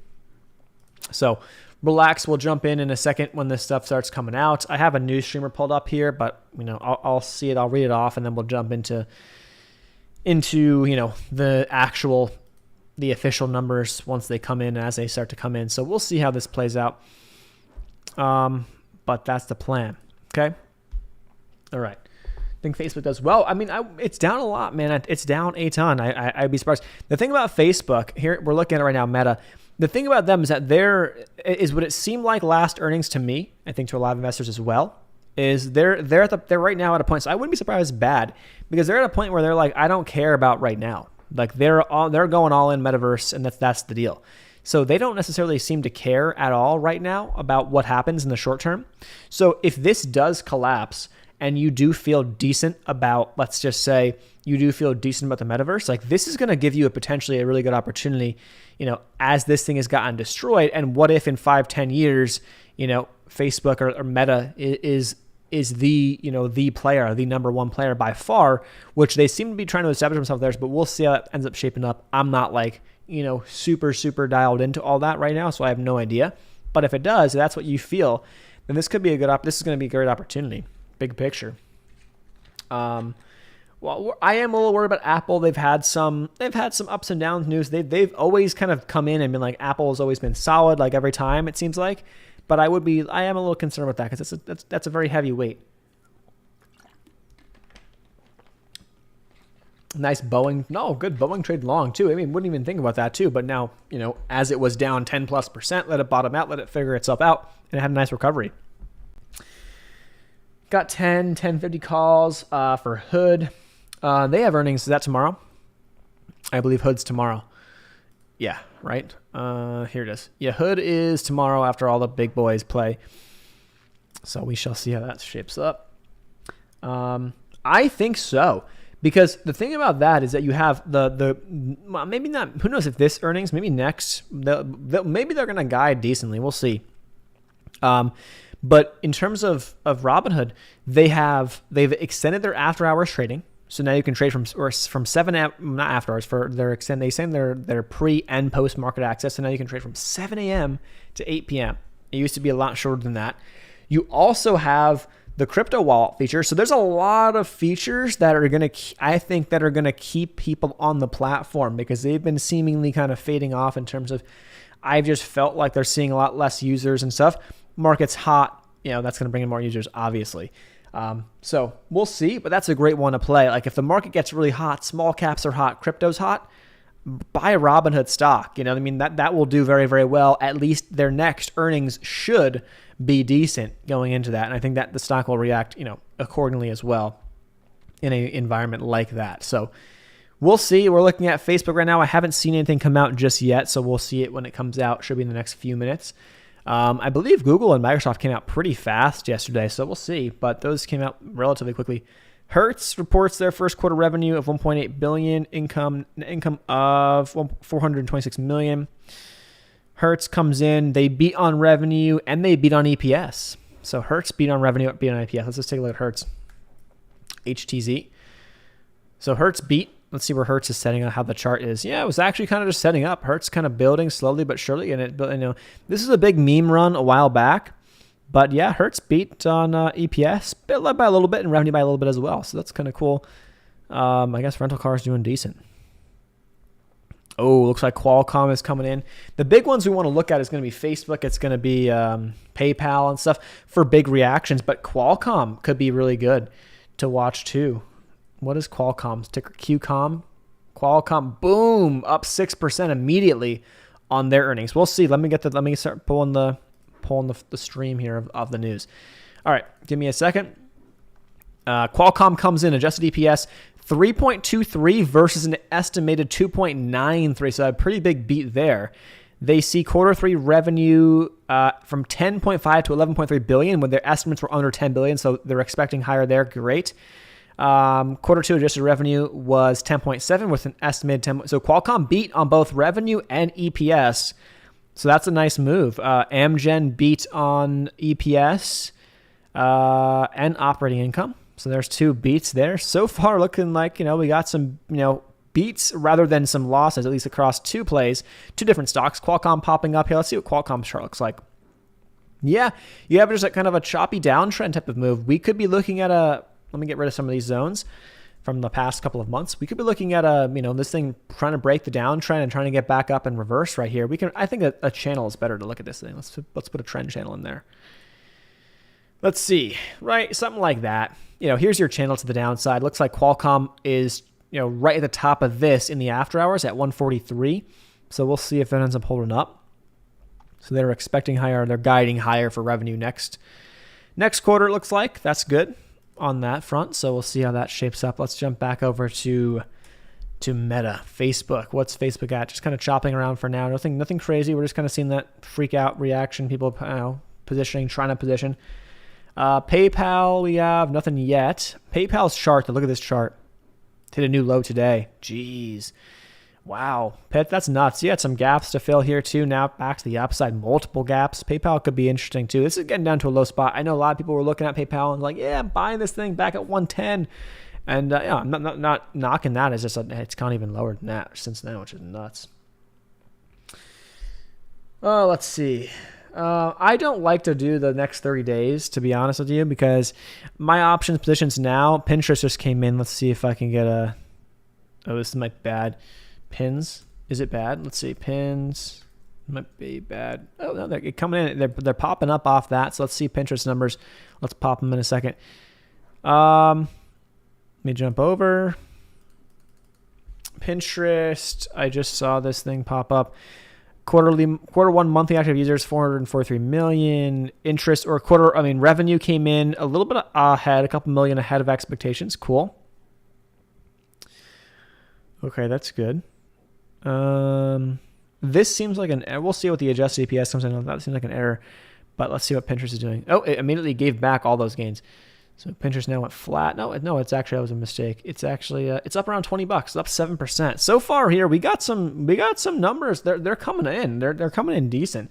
So relax. We'll jump in a second when this stuff starts coming out. I have a news streamer pulled up here, but I'll see it. I'll read it off, and then we'll jump into the official numbers once they come in, as they start to come in. So we'll see how this plays out. But that's the plan. Okay. All right. I think Facebook does well. I mean, it's down a lot, man. It's down a ton. I'd be surprised. The thing about Facebook here, we're looking at it right now, Meta. The thing about them is that is what it seemed like last earnings to me, I think to a lot of investors as well, is they're right now at a point. So I wouldn't be surprised it's bad, because they're at a point where they're like, I don't care about right now. Like they're going all in metaverse, and that's the deal. So they don't necessarily seem to care at all right now about what happens in the short term. So if this does collapse and you do feel decent about, let's just say you do feel decent about the metaverse, like this is going to give you potentially a really good opportunity, as this thing has gotten destroyed. And what if in 5-10 years, Facebook or Meta is the player, the number one player by far, which they seem to be trying to establish themselves there. But we'll see how it ends up shaping up. I'm not super dialed into all that right now, so I have no idea. But if it does, if that's what you feel, then this could be this is going to be a great opportunity, big picture. Well, I am a little worried about Apple. They've had some ups and downs news. They've always kind of come in and been like, Apple has always been solid, like every time it seems like. But I am a little concerned with that, because that's a very heavy weight. Nice Boeing. No, good Boeing trade long too. I mean, wouldn't even think about that too. But now, as it was down 10+%, let it bottom out, let it figure itself out, and it had a nice recovery. Got 1050 calls for Hood. They have earnings. Is that tomorrow? I believe Hood's tomorrow. Yeah, right. Here it is. Yeah, Hood is tomorrow after all the big boys play. So we shall see how that shapes up. I think so. Because the thing about that is that you have maybe not, who knows if this earnings, maybe next, maybe they're going to guide decently. We'll see. But in terms of Robinhood, they've extended their after hours trading. So now you can trade from 7 a.m. not after hours, they extend their pre and post market access. So now you can trade from 7 a.m. to 8 p.m. It used to be a lot shorter than that. You also have the crypto wallet feature. So there's a lot of features that are going to keep people on the platform, because they've been seemingly kind of fading off in terms of, I've just felt like they're seeing a lot less users and stuff. Market's hot, that's going to bring in more users, obviously. So we'll see, but that's a great one to play. Like if the market gets really hot, small caps are hot, crypto's hot, buy a Robinhood stock. That will do very, very well. At least their next earnings should be decent going into that. And I think that the stock will react, accordingly as well in an environment like that. So we'll see. We're looking at Facebook right now. I haven't seen anything come out just yet, so we'll see it when it comes out. Should be in the next few minutes. I believe Google and Microsoft came out pretty fast yesterday, so we'll see. But those came out relatively quickly. Hertz reports their first quarter revenue of $1.8 billion, income of $426 million. Hertz comes in, they beat on revenue and they beat on EPS. So Hertz beat on revenue, beat on EPS. Let's just take a look at Hertz. HTZ. So Hertz beat. Let's see where Hertz is setting up, how the chart is. Yeah, it was actually kind of just setting up. Hertz kind of building slowly but surely. And this is a big meme run a while back. But yeah, Hertz beat on EPS, led by a little bit, and revenue by a little bit as well. So that's kind of cool. I guess rental cars doing decent. Oh, looks like Qualcomm is coming in. The big ones we want to look at is going to be Facebook. It's going to be PayPal and stuff for big reactions. But Qualcomm could be really good to watch too. What is Qualcomm's ticker? QCOM. Qualcomm, boom, up 6% immediately on their earnings. We'll see. Let me start pulling the stream here of the news. All right, give me a second. Qualcomm comes in adjusted EPS 3.23 versus an estimated 2.93, so a pretty big beat there. They see quarter three revenue from 10.5 to 11.3 billion, when their estimates were under 10 billion, so they're expecting higher there. Great. Quarter two adjusted revenue was 10.7 with an estimated 10. So Qualcomm beat on both revenue and EPS. So that's a nice move. Amgen beat on EPS and operating income. So there's two beats there. So far looking like, we got some, beats rather than some losses, at least across two plays, two different stocks. Qualcomm popping up here. Let's see what Qualcomm's chart looks like. Yeah, you have just a kind of a choppy downtrend type of move. We could be looking at let me get rid of some of these zones from the past couple of months. We could be looking at this thing trying to break the downtrend and trying to get back up and reverse right here. I think a channel is better to look at this thing. Let's put a trend channel in there. Let's see, right? Something like that. Here's your channel to the downside. Looks like Qualcomm is, right at the top of this in the after hours at 143. So we'll see if that ends up holding up. So they're expecting higher, they're guiding higher for revenue next quarter, it looks like. That's good on that front. So we'll see how that shapes up. Let's jump back over to Meta, Facebook. What's Facebook at? Just kind of chopping around for now. Nothing crazy. We're just kind of seeing that freak out reaction. People, positioning, trying to position. PayPal, we have nothing yet. PayPal's chart, look at this chart. Hit a new low today. Jeez. Wow. That's nuts. You had some gaps to fill here too. Now back to the upside, multiple gaps. PayPal could be interesting too. This is getting down to a low spot. I know a lot of people were looking at PayPal and like, yeah, I'm buying this thing back at 110. And I'm not knocking that. It's just it's gone even lower than that since then, which is nuts. Oh, let's see. I don't like to do the next 30 days, to be honest with you, because my options positions now, Pinterest just came in. Let's see if I can get this might be bad. Pins, is it bad? Let's see, pins might be bad. Oh no, they're coming in. They're popping up off that. So let's see Pinterest numbers. Let's pop them in a second. Let me jump over Pinterest. I just saw this thing pop up. Quarter one monthly active users 443 million. Revenue came in a little bit ahead, a couple million ahead of expectations. Cool. Okay, that's good. This seems like an error. We'll see what the adjusted EPS comes in. That seems like an error, but let's see what Pinterest is doing. Oh, it immediately gave back all those gains. So Pinterest now went flat. No, it's actually, that was a mistake. It's actually, it's up around $20, it's up 7%. So far here, we got some numbers. They're coming in. They're coming in decent.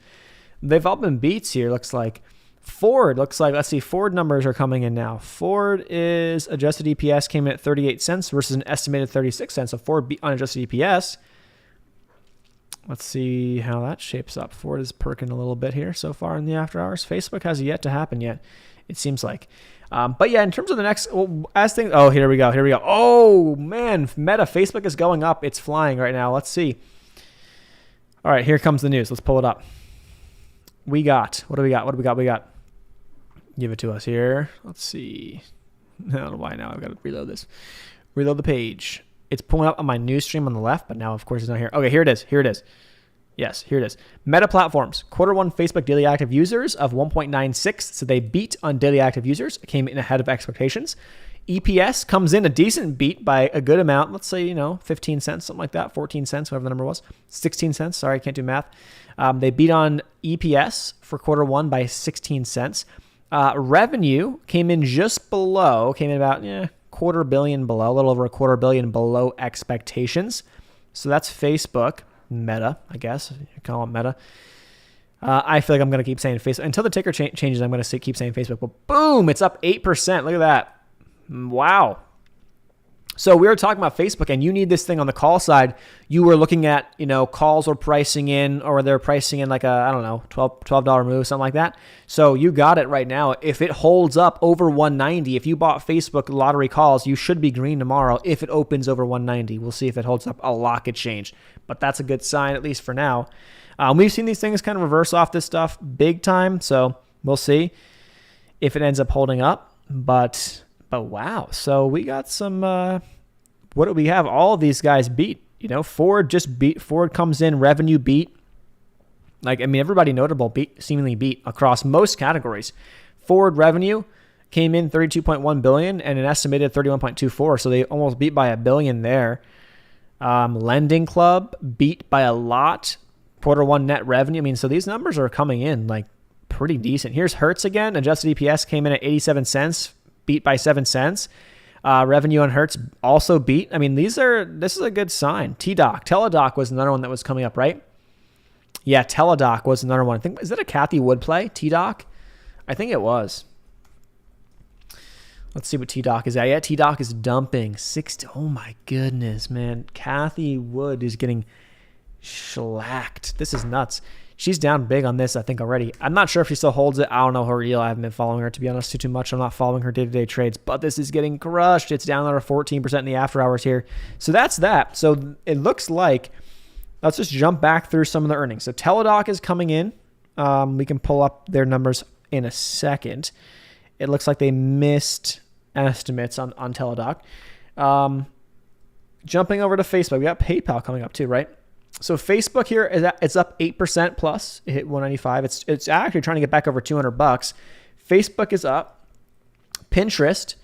They've all been beats here. Looks like Ford let's see, Ford numbers are coming in now. Ford is adjusted EPS came in at 38 cents versus an estimated 36 cents. So Ford beat on adjusted EPS. Let's see how that shapes up. Ford is perking a little bit here so far in the after hours. Facebook has yet to happen yet, it seems like. But yeah, in terms of the next, here we go. Oh man, Meta, Facebook is going up. It's flying right now. Let's see. All right, here comes the news. Let's pull it up. What do we got? Give it to us here. Let's see. I don't know why now. I've got to reload this. Reload the page. It's pulling up on my news stream on the left, but now, of course, it's not here. Okay, here it is. Yes, here it is. Meta Platforms. Quarter one Facebook daily active users of 1.96. So they beat on daily active users. It came in ahead of expectations. EPS comes in a decent beat by a good amount. Let's say, 15 cents, something like that. 14 cents, whatever the number was. 16 cents. Sorry, I can't do math. They beat on EPS for quarter one by 16 cents. Revenue came in just below, about $250 million below, a little over $250 million below expectations. So that's Facebook, Meta, I guess you call it Meta. I feel like I'm going to keep saying Facebook until the ticker changes. I'm going to keep saying Facebook. But boom, it's up 8%. Look at that. Wow. So we were talking about Facebook, and you need this thing on the call side. You were looking at, calls were pricing in, or they're pricing in like a, $12 move, something like that. So you got it right now. If it holds up over 190, if you bought Facebook lottery calls, you should be green tomorrow if it opens over 190. We'll see if it holds up. A lot could change, but that's a good sign, at least for now. We've seen these things kind of reverse off this stuff big time, so we'll see if it ends up holding up. But wow, so we got some, what do we have? All of these guys beat, Ford just beat, Ford comes in, revenue beat. Everybody notable seemingly beat across most categories. Ford revenue came in $32.1 billion and an estimated 31.24. So they almost beat by $1 billion there. Lending Club beat by a lot. Quarter one net revenue. So these numbers are coming in like pretty decent. Here's Hertz again. Adjusted EPS came in at 87 cents. Beat by 7 cents. Revenue on Hertz also beat. This is a good sign. Teladoc was another one that was coming up, right? Yeah, Teladoc was another one. I think, is that a Kathy Wood play? T-Doc? I think it was. Let's see what T-Doc is at. Yeah, T-Doc is dumping. Oh my goodness, man. Kathy Wood is getting shellacked. This is nuts. She's down big on this, I think, already. I'm not sure if she still holds it. I don't know her real. I haven't been following her, to be honest, too much. I'm not following her day-to-day trades, but this is getting crushed. It's down over 14% in the after hours here. So that's that. So it looks like, let's just jump back through some of the earnings. So Teladoc is coming in. We can pull up their numbers in a second. It looks like they missed estimates on Teladoc. Jumping over to Facebook, we got PayPal coming up too, right? So Facebook here it's up 8% plus. It hit 195. It's actually trying to get back over $200. Facebook is up. Pinterest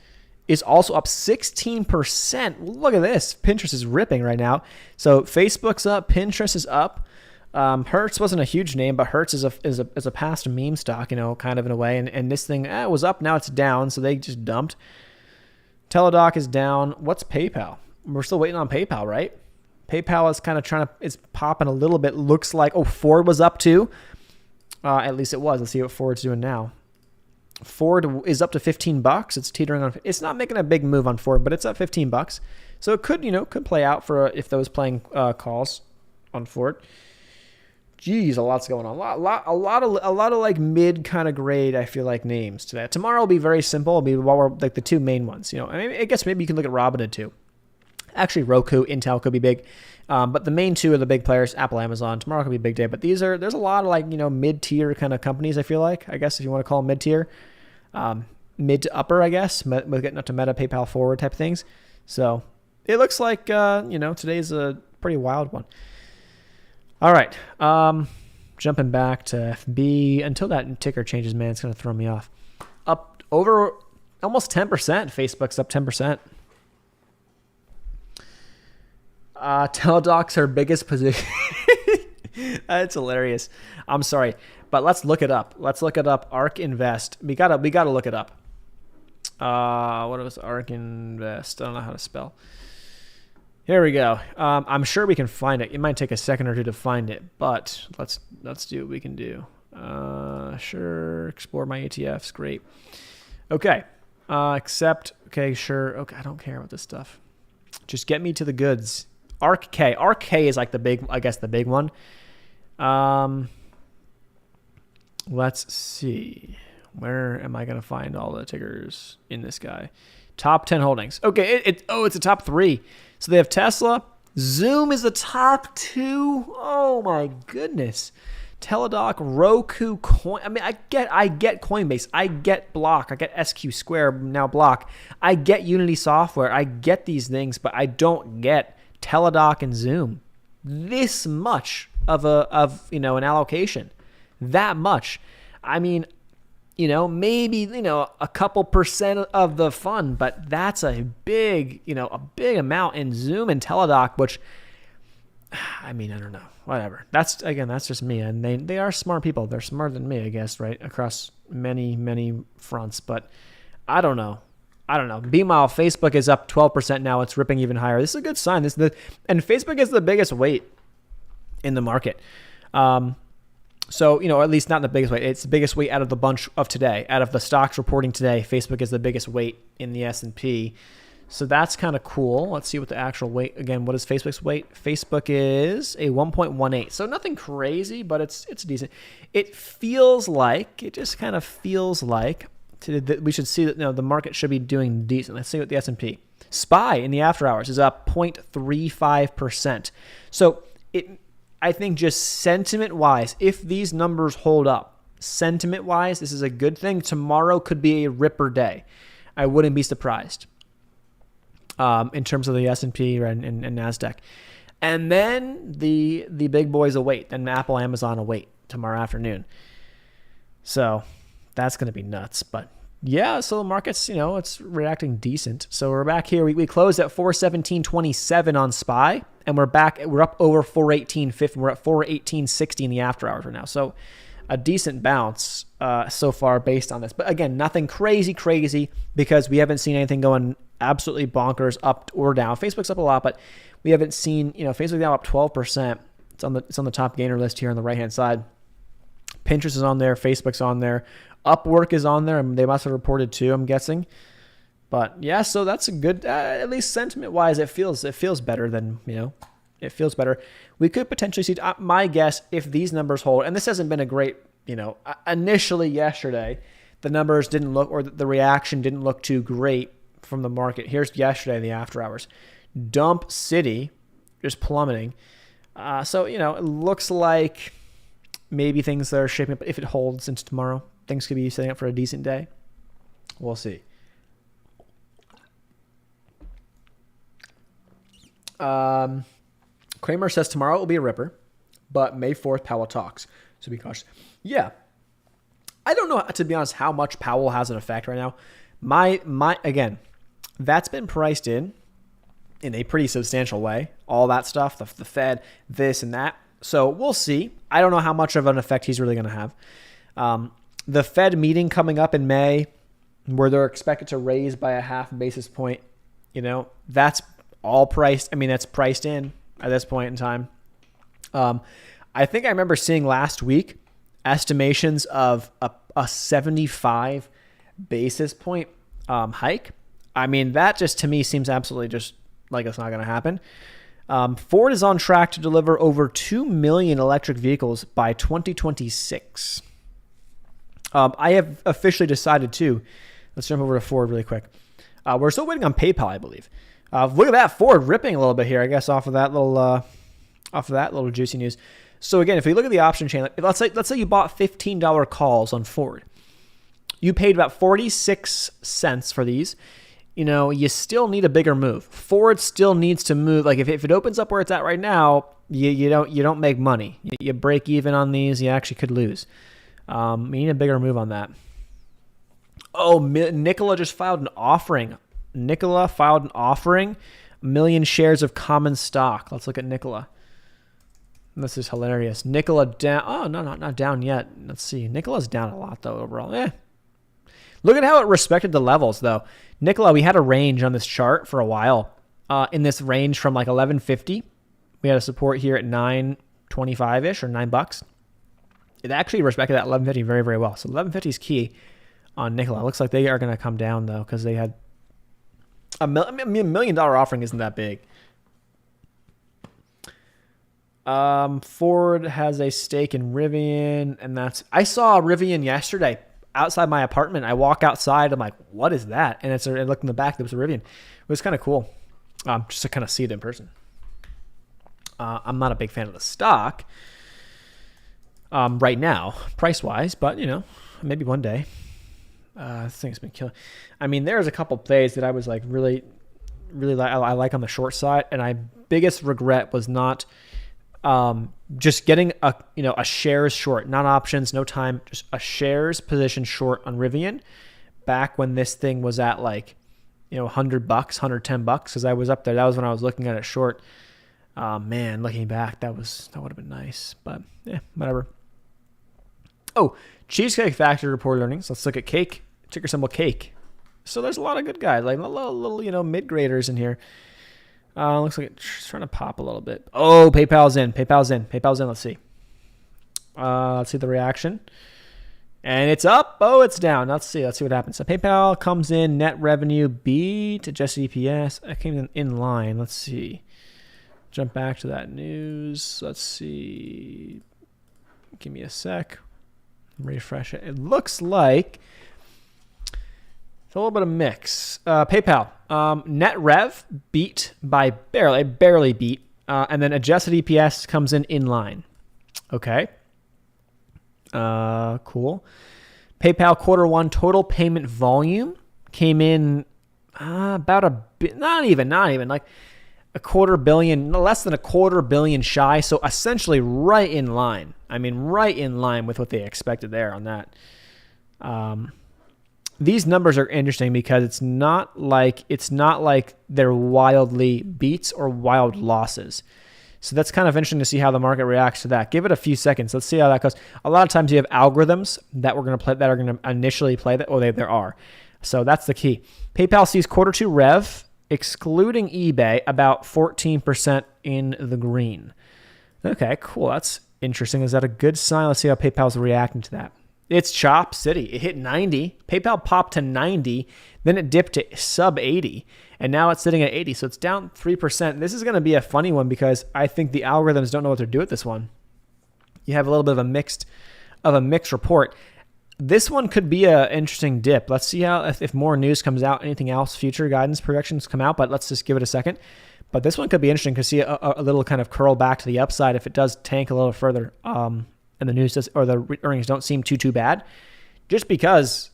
is also up 16%. Look at this. Pinterest is ripping right now. So Facebook's up. Pinterest is up. Hertz wasn't a huge name, but Hertz is a past meme stock, kind of in a way. And this thing was up, now it's down, so they just dumped. Teladoc is down. What's PayPal? We're still waiting on PayPal, right? PayPal is kind of it's popping a little bit. Looks like, Ford was up too. At least it was. Let's see what Ford's doing now. Ford is up to $15. It's teetering on. It's not making a big move on Ford, but it's up $15. So it could play out for if those playing calls on Ford. Geez, a lot's going on. A lot of like mid kind of grade, I feel like, names today. Tomorrow will be very simple. It'll be like the two main ones. I guess maybe you can look at Robinhood too. Actually, Roku, Intel could be big. But the main two are the big players, Apple, Amazon. Tomorrow could be a big day. But there's a lot of like, mid-tier kind of companies, I feel like. I guess if you want to call them mid-tier. Mid to upper, I guess. We're getting up to Meta, PayPal, Forward type things. So it looks like, today's a pretty wild one. All right. Jumping back to FB. Until that ticker changes, man, it's going to throw me off. Up over almost 10%. Facebook's up 10%. Teladoc's her biggest position. That's hilarious. I'm sorry, but let's look it up. Let's look it up. ARK Invest. We gotta look it up. What was ARK Invest? I don't know how to spell. Here we go. I'm sure we can find it. It might take a second or two to find it, but let's do what we can do. Sure. Explore my ETFs. Great. Okay. Accept. Okay. Sure. Okay. I don't care about this stuff. Just get me to the goods. ARK. ARK is like the big one. Let's see. Where am I going to find all the tickers in this guy? Top 10 holdings. Okay. It's a top 3. So they have Tesla. Zoom is the top 2. Oh my goodness. Teladoc, Roku, Coin. I mean, I get Coinbase. I get Block. I get SQ Square, now Block. I get Unity Software. I get these things, but I don't get Teladoc and Zoom. This much of an allocation. That much. I mean, maybe, a couple percent of the fund, but that's a big amount in Zoom and Teladoc, which, I mean, I don't know. Whatever. That's just me. And they are smart people. They're smarter than me, I guess, right? Across many, many fronts. But I don't know. Meanwhile, Facebook is up 12% now. It's ripping even higher. This is a good sign. And Facebook is the biggest weight in the market. So, at least not the biggest weight. It's the biggest weight out of the bunch of today. Out of the stocks reporting today, Facebook is the biggest weight in the S&P. So that's kind of cool. Let's see what the actual weight, again, what is Facebook's weight? Facebook is a 1.18. So nothing crazy, but it's decent. It just kind of feels like we should see that the market should be doing decent. Let's see what the S&P. SPY in the after hours is up 0.35%. So I think just sentiment-wise, if these numbers hold up, sentiment-wise, this is a good thing. Tomorrow could be a ripper day. I wouldn't be surprised. In terms of the S&P and NASDAQ. And then the big boys await. Then Apple, Amazon await tomorrow afternoon. So that's going to be nuts. But yeah, so the market's, it's reacting decent. So we're back here. We closed at 417.27 on SPY. And we're up over 418.50. We're at 418.60 in the after hours right now. So a decent bounce so far based on this. But again, nothing crazy because we haven't seen anything going absolutely bonkers up or down. Facebook's up a lot, but we haven't seen, Facebook now up 12%. It's on the top gainer list here on the right-hand side. Pinterest is on there. Facebook's on there. Upwork is on there. They must have reported too, I'm guessing. But yeah, so that's a good, at least sentiment-wise, it feels better than, it feels better. We could potentially see, my guess, if these numbers hold, and this hasn't been a great, initially yesterday, the numbers didn't look, or the reaction didn't look too great from the market. Here's yesterday in the after hours. Dump City just plummeting. So, it looks like maybe things are shaping up. If it holds into tomorrow, things could be setting up for a decent day. We'll see. Kramer says tomorrow will be a ripper, but May 4th, Powell talks. So be cautious. Yeah. I don't know, to be honest, how much Powell has an effect right now. Again, that's been priced in a pretty substantial way. All that stuff, the Fed, this and that. So we'll see. I don't know how much of an effect he's really going to have. The Fed meeting coming up in May, where they're expected to raise by a half basis point, that's all priced. I mean, that's priced in at this point in time. I think I remember seeing last week estimations of a 75 basis point hike. I mean, that just to me seems absolutely just like it's not going to happen. Ford is on track to deliver over 2 million electric vehicles by 2026. I have officially decided to. Let's jump over to Ford really quick. We're still waiting on PayPal, I believe. Look at that, Ford ripping a little bit here, I guess, off of that little juicy news. So again, if we look at the option chain, let's say you bought $15 calls on Ford. You paid about 46 cents for these. You still need a bigger move. Ford still needs to move. Like if it opens up where it's at right now, you don't make money. You break even on these. You actually could lose. You need a bigger move on that. Oh, Nikola just filed an offering. Nikola filed an offering, 1 million shares of common stock. Let's look at Nikola. This is hilarious. Nikola down. Oh, no, not down yet. Let's see. Nikola's down a lot, though, overall. Look at how it respected the levels, though. Nikola, we had a range on this chart for a while. In this range from like 11.50, we had a support here at 9.25-ish or $9. It actually respected that 11.50 very, very well. So 11.50 is key on Nikola. It looks like they are going to come down, though, because they had $1 million offering isn't that big. Ford has a stake in Rivian, and I saw Rivian yesterday outside my apartment. I walk outside, I'm like, what is that? And I looked in the back, there was a Rivian. It was kind of cool, just to kind of see it in person. I'm not a big fan of the stock right now, price-wise, but, maybe one day. This thing's been killing. I mean, there's a couple plays that I was like really, really I like on the short side, and my biggest regret was not just getting a shares short, not options, no time, just a shares position short on Rivian back when this thing was at like, $100, $110, because I was up there. That was when I was looking at it short. Man, looking back, that would have been nice, but whatever. Oh, Cheesecake Factory reported earnings. Let's look at Cake, ticker symbol Cake. So there's a lot of good guys, like little mid-graders in here. Looks like it's trying to pop a little bit. Oh, PayPal's in. Let's see. Let's see the reaction. And it's up. Oh, it's down. Let's see what happens. So PayPal comes in, net revenue beat, adjusted EPS. I came in line. Let's see. Jump back to that news. Let's see. Give me a sec. Refresh it. It looks like it's a little bit of mix. PayPal. Net rev beat by barely beat. And then adjusted EPS comes in line. Okay. Cool. PayPal Q1 total payment volume came in about a bit, not even like a $250 million, less than a $250 million shy. So essentially right in line. I mean, right in line with what they expected there on that. These numbers are interesting because it's not like they're wildly beats or wild losses. So that's kind of interesting to see how the market reacts to that. Give it a few seconds. Let's see how that goes. A lot of times you have algorithms that are going to initially play that. Oh, there are. So that's the key. PayPal sees Q2 rev, excluding eBay, about 14% in the green. Okay, cool. That's interesting. Is that a good sign? Let's see how PayPal's reacting to that. It's chop city. It hit 90. PayPal popped to 90. Then it dipped to sub 80. And now it's sitting at 80. So it's down 3%. This is going to be a funny one because I think the algorithms don't know what to do with this one. You have a little bit of a mixed report. This one could be an interesting dip. Let's see how if more news comes out, anything else, future guidance projections come out, but let's just give it a second. But this one could be interesting to see a little kind of curl back to the upside if it does tank a little further. And the news does, or the earnings don't seem too bad, just because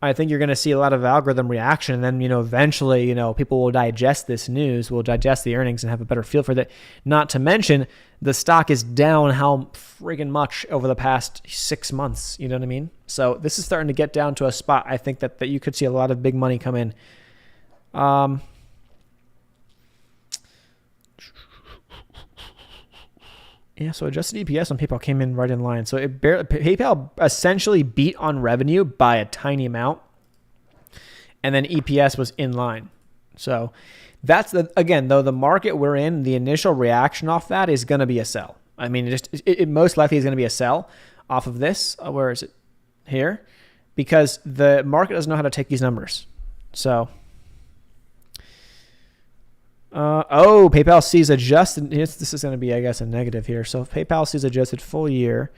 I think you're going to see a lot of algorithm reaction. And then, eventually, people will digest this news, will digest the earnings and have a better feel for that. Not to mention the stock is down how friggin' much over the past 6 months. You know what I mean? So this is starting to get down to a spot. I think that you could see a lot of big money come in. Yeah, so adjusted EPS on PayPal came in right in line. So PayPal essentially beat on revenue by a tiny amount, and then EPS was in line. So that's the market we're in. The initial reaction off that is going to be a sell. I mean, it most likely is going to be a sell off of this. Where is it? Here, because the market doesn't know how to take these numbers. So. PayPal sees adjusted. This is going to be, I guess, a negative here. So if PayPal sees adjusted full year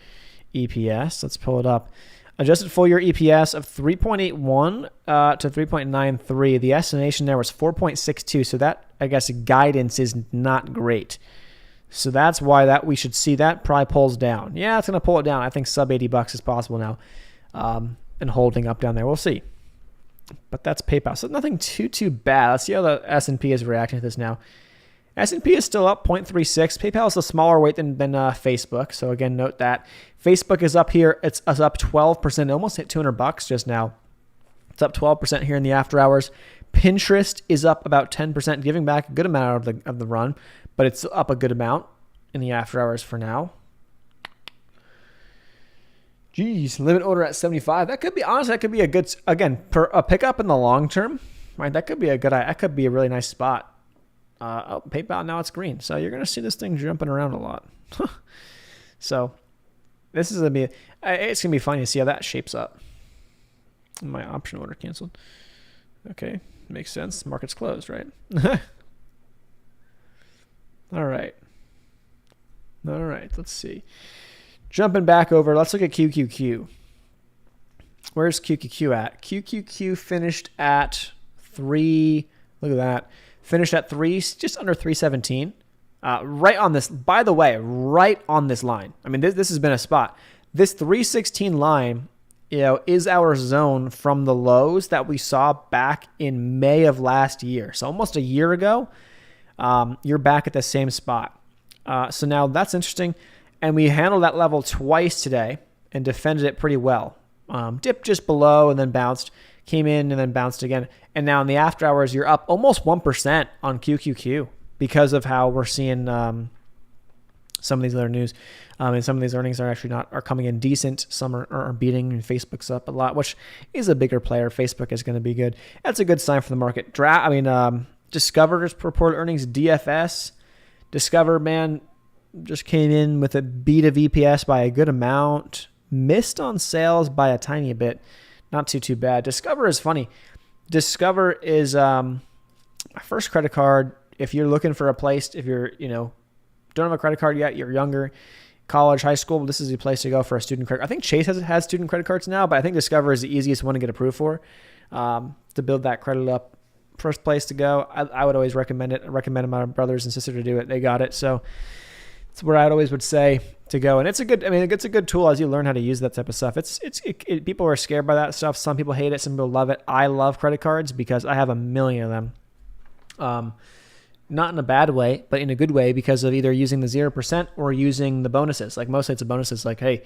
EPS, let's pull it up. Adjusted full year EPS of 3.81 to 3.93. The estimation there was 4.62. So that, I guess, guidance is not great. So that's why we should see that probably pulls down. Yeah, it's going to pull it down. I think sub $80 is possible now, and holding up down there. We'll see. But that's PayPal. So nothing too bad. Let's see how the S&P is reacting to this now. S&P is still up 0.36. PayPal is a smaller weight than Facebook. So again, note that. Facebook is up here. It's up 12%. It almost hit $200 just now. It's up 12% here in the after hours. Pinterest is up about 10%, giving back a good amount of the run, but it's up a good amount in the after hours for now. Geez, limit order at 75. That could be, honestly, that could be a good, again, for a pickup in the long term, right? That could be a really nice spot. PayPal, now it's green. So you're going to see this thing jumping around a lot. So this is it's going to be funny to see how that shapes up. My option order canceled. Okay, makes sense. Market's closed, right? All right, let's see. Jumping back over, let's look at QQQ. Where's QQQ at? QQQ finished at 3. Look at that. Finished at 3, just under 317. Right on this, by the way, right on this line. I mean, this has been a spot. This 316 line, is our zone from the lows that we saw back in May of last year. So almost a year ago, you're back at the same spot. So now that's interesting. And we handled that level twice today and defended it pretty well. Dipped just below and then bounced, came in and then bounced again. And now in the after hours, you're up almost 1% on QQQ because of how we're seeing some of these other news. And some of these earnings are coming in decent. Some are beating, and Facebook's up a lot, which is a bigger player. Facebook is going to be good. That's a good sign for the market. Discover just reported earnings. DFS, Discover, man, just came in with a beat of EPS by a good amount. Missed on sales by a tiny bit. Not too bad. Discover is funny. Discover is my first credit card. If you're looking for a place, if you're, don't have a credit card yet, you're younger, college, high school, this is the place to go for a student credit. I think Chase has student credit cards now, but I think Discover is the easiest one to get approved for, to build that credit up. First place to go. I would always recommend it. I recommend my brothers and sister to do it. They got it. So it's where I'd always would say to go. And it's a good tool as you learn how to use that type of stuff. People are scared by that stuff. Some people hate it. Some people love it. I love credit cards because I have a million of them. Not in a bad way, but in a good way because of either using the 0% or using the bonuses. Like most sites of bonuses, like, hey,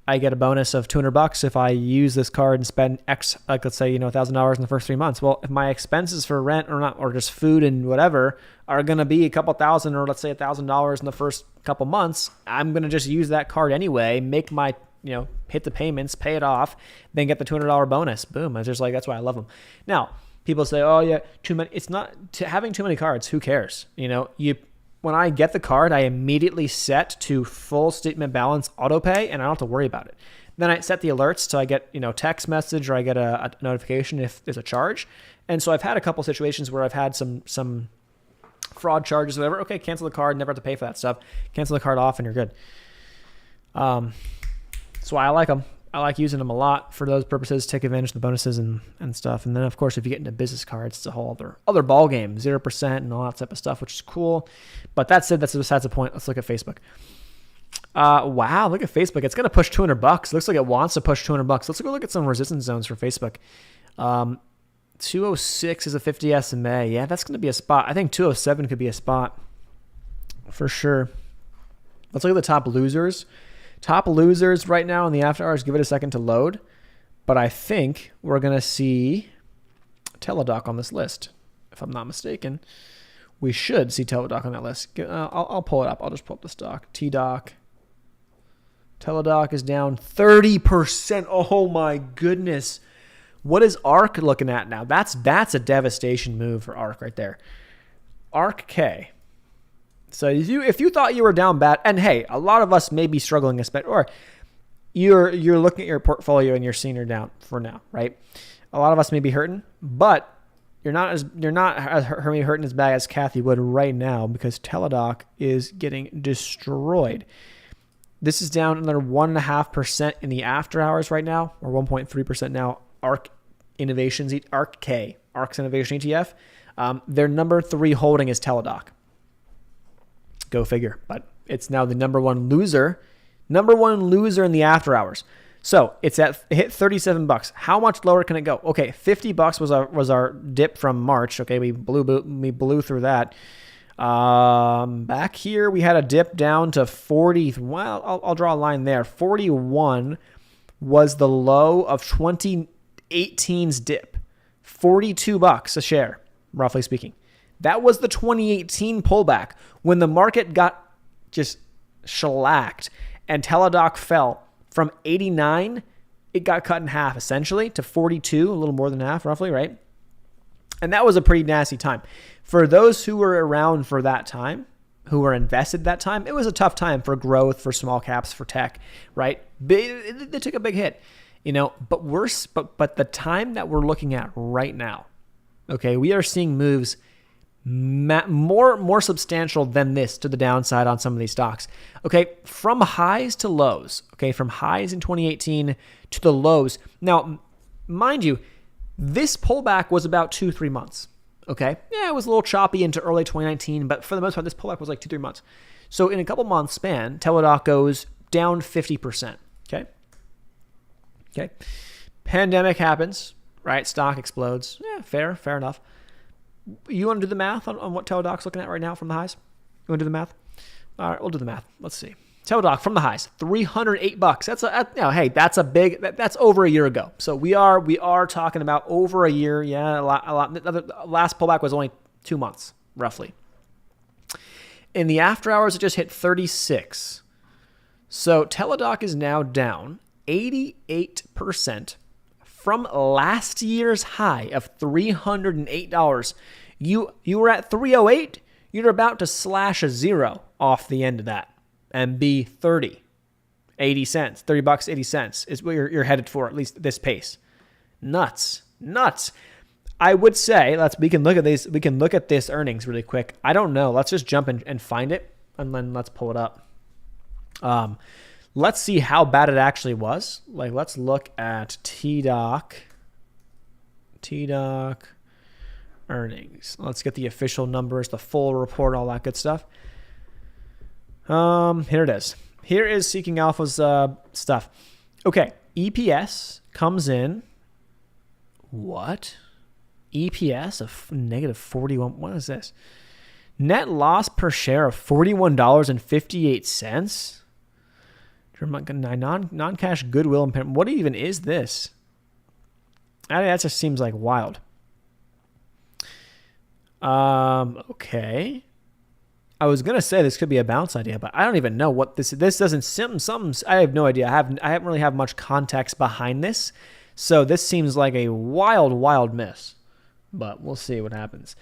I get a bonus of $200 if I use this card and spend X, like let's say, $1,000 in the first 3 months. Well, if my expenses for rent or just food and whatever are going to be a couple thousand, or let's say $1,000 in the first couple months, I'm going to just use that card anyway, make my, hit the payments, pay it off, then get the $200 bonus. Boom. It's just like, that's why I love them. Now, people say, oh yeah, too many. It's not having too many cards. Who cares? When I get the card, I immediately set to full statement balance auto pay, and I don't have to worry about it. Then I set the alerts so I get, text message or I get a notification if there's a charge. And so I've had a couple situations where I've had some fraud charges or whatever. Okay, cancel the card, never have to pay for that stuff. Cancel the card off and you're good. That's why I like them. I like using them a lot for those purposes, take advantage of the bonuses and stuff. And then, of course, if you get into business cards, it's a whole other ball game, 0% and all that type of stuff, which is cool. But that said, that's besides the point. Let's look at Facebook. Wow, look at Facebook. It's going to push $200. Looks like it wants to push $200. Let's go look at some resistance zones for Facebook. 206 is a 50 SMA. Yeah, that's going to be a spot. I think 207 could be a spot for sure. Let's look at the top losers. Top losers right now in the after hours, give it a second to load. But I think we're going to see Teladoc on this list. If I'm not mistaken, we should see Teladoc on that list. I'll pull it up. I'll just pull up the stock. TDoc. Teladoc is down 30%. Oh my goodness. What is ARK looking at now? That's a devastation move for ARK right there. ARK K. So if you thought you were down bad, and hey, a lot of us may be struggling, or you're looking at your portfolio and you're seeing you're down for now, right? A lot of us may be hurting, but you're not hurting as bad as Kathy would right now because Teladoc is getting destroyed. This is down another 1.5% in the after hours right now, or 1.3% now. ARK Innovations, ARK's Innovation ETF. Their number 3 holding is Teladoc. Go figure. But it's now the number one loser in the after hours. So it hit $37. How much lower can it go? Okay, $50 was our dip from March. Okay, we blew through that. Back here we had a dip down to 40. Well, I'll draw a line there. 41 was the low of 2018's dip. $42 a share, roughly speaking. That was the 2018 pullback when the market got just shellacked and Teladoc fell from 89. It got cut in half essentially to 42, a little more than half roughly, right? And that was a pretty nasty time. For those who were around for that time, who were invested that time, it was a tough time for growth, for small caps, for tech, right? They took a big hit, but the time that we're looking at right now, okay, we are seeing moves more substantial than this to the downside on some of these stocks. Okay, from highs to lows. Okay, from highs in 2018 to the lows. Now, mind you, this pullback was about 2-3 months. Okay, yeah, it was a little choppy into early 2019, but for the most part, this pullback was like 2-3 months. So in a couple months span, Teladoc goes down 50%. Okay. Pandemic happens, right? Stock explodes. Yeah, fair enough. You want to do the math on what Teladoc's looking at right now from the highs? You want to do the math? All right, we'll do the math. Let's see. Teladoc from the highs, $308. That's over a year ago. So we are talking about over a year. Yeah, a lot. The last pullback was only 2 months, roughly. In the after hours, it just hit 36. So Teladoc is now down 88% from last year's high of $308. You were at 308. You're about to slash a zero off the end of that and be 30 cents, $30, 80 cents is what you're headed for, at least this pace. Nuts. I would say we can look at this earnings really quick. I don't know. Let's just jump in and find it and then let's pull it up. Let's see how bad it actually was. Like, let's look at TDoc earnings. Let's get the official numbers, the full report, all that good stuff. Here it is. Here is Seeking Alpha's stuff. Okay, EPS comes in. What? EPS of negative 41. What is this? Net loss per share of $41.58. Non-cash Goodwill impairment. What even is this? That just seems like wild. Okay. I was gonna say this could be a bounce idea, but I don't even know what this doesn't some. I have no idea. I haven't really have much context behind this, so this seems like a wild miss. But we'll see what happens.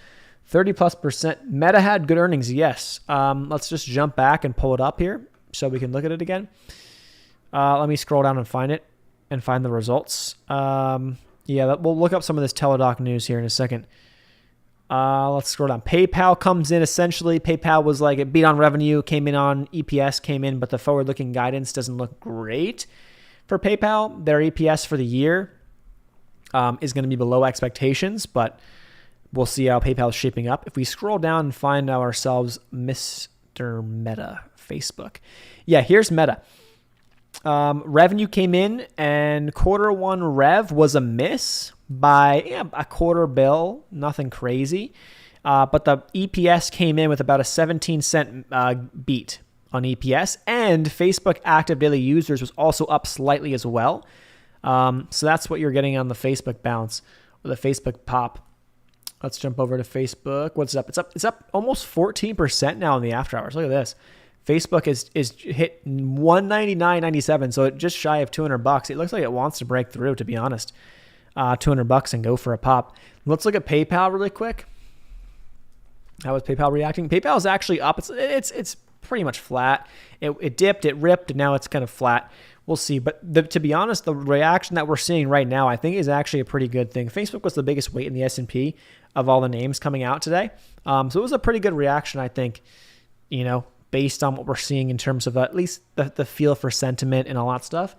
30+%. Meta had good earnings. Yes. Let's just jump back and pull it up here so we can look at it again. Let me scroll down and find it and find the results. We'll look up some of this Teladoc news here in a second. Let's scroll down. PayPal comes in essentially. PayPal was like, it beat on revenue, came in on EPS, came in, but the forward-looking guidance doesn't look great for PayPal. Their EPS for the year is going to be below expectations, but we'll see how PayPal is shaping up. If we scroll down and find ourselves Mr. Meta, Facebook. Yeah, here's Meta. Revenue came in, and quarter one rev was a miss by a $250 million, nothing crazy. But the EPS came in with about a 17-cent beat on EPS, and Facebook active daily users was also up slightly as well. So that's what you're getting on the Facebook bounce or the Facebook pop. Let's jump over to Facebook. What's up? It's up almost 14% now in the after hours. Look at this. Facebook is hit 199.97, so it just shy of $200. It looks like it wants to break through, to be honest. $200 and go for a pop. Let's look at PayPal really quick. How is PayPal reacting? PayPal is actually up. It's pretty much flat. It dipped, it ripped, and now it's kind of flat. We'll see. But to be honest, the reaction that we're seeing right now, I think, is actually a pretty good thing. Facebook was the biggest weight in the S&P of all the names coming out today. So it was a pretty good reaction, I think, based on what we're seeing in terms of at least the feel for sentiment and all that stuff.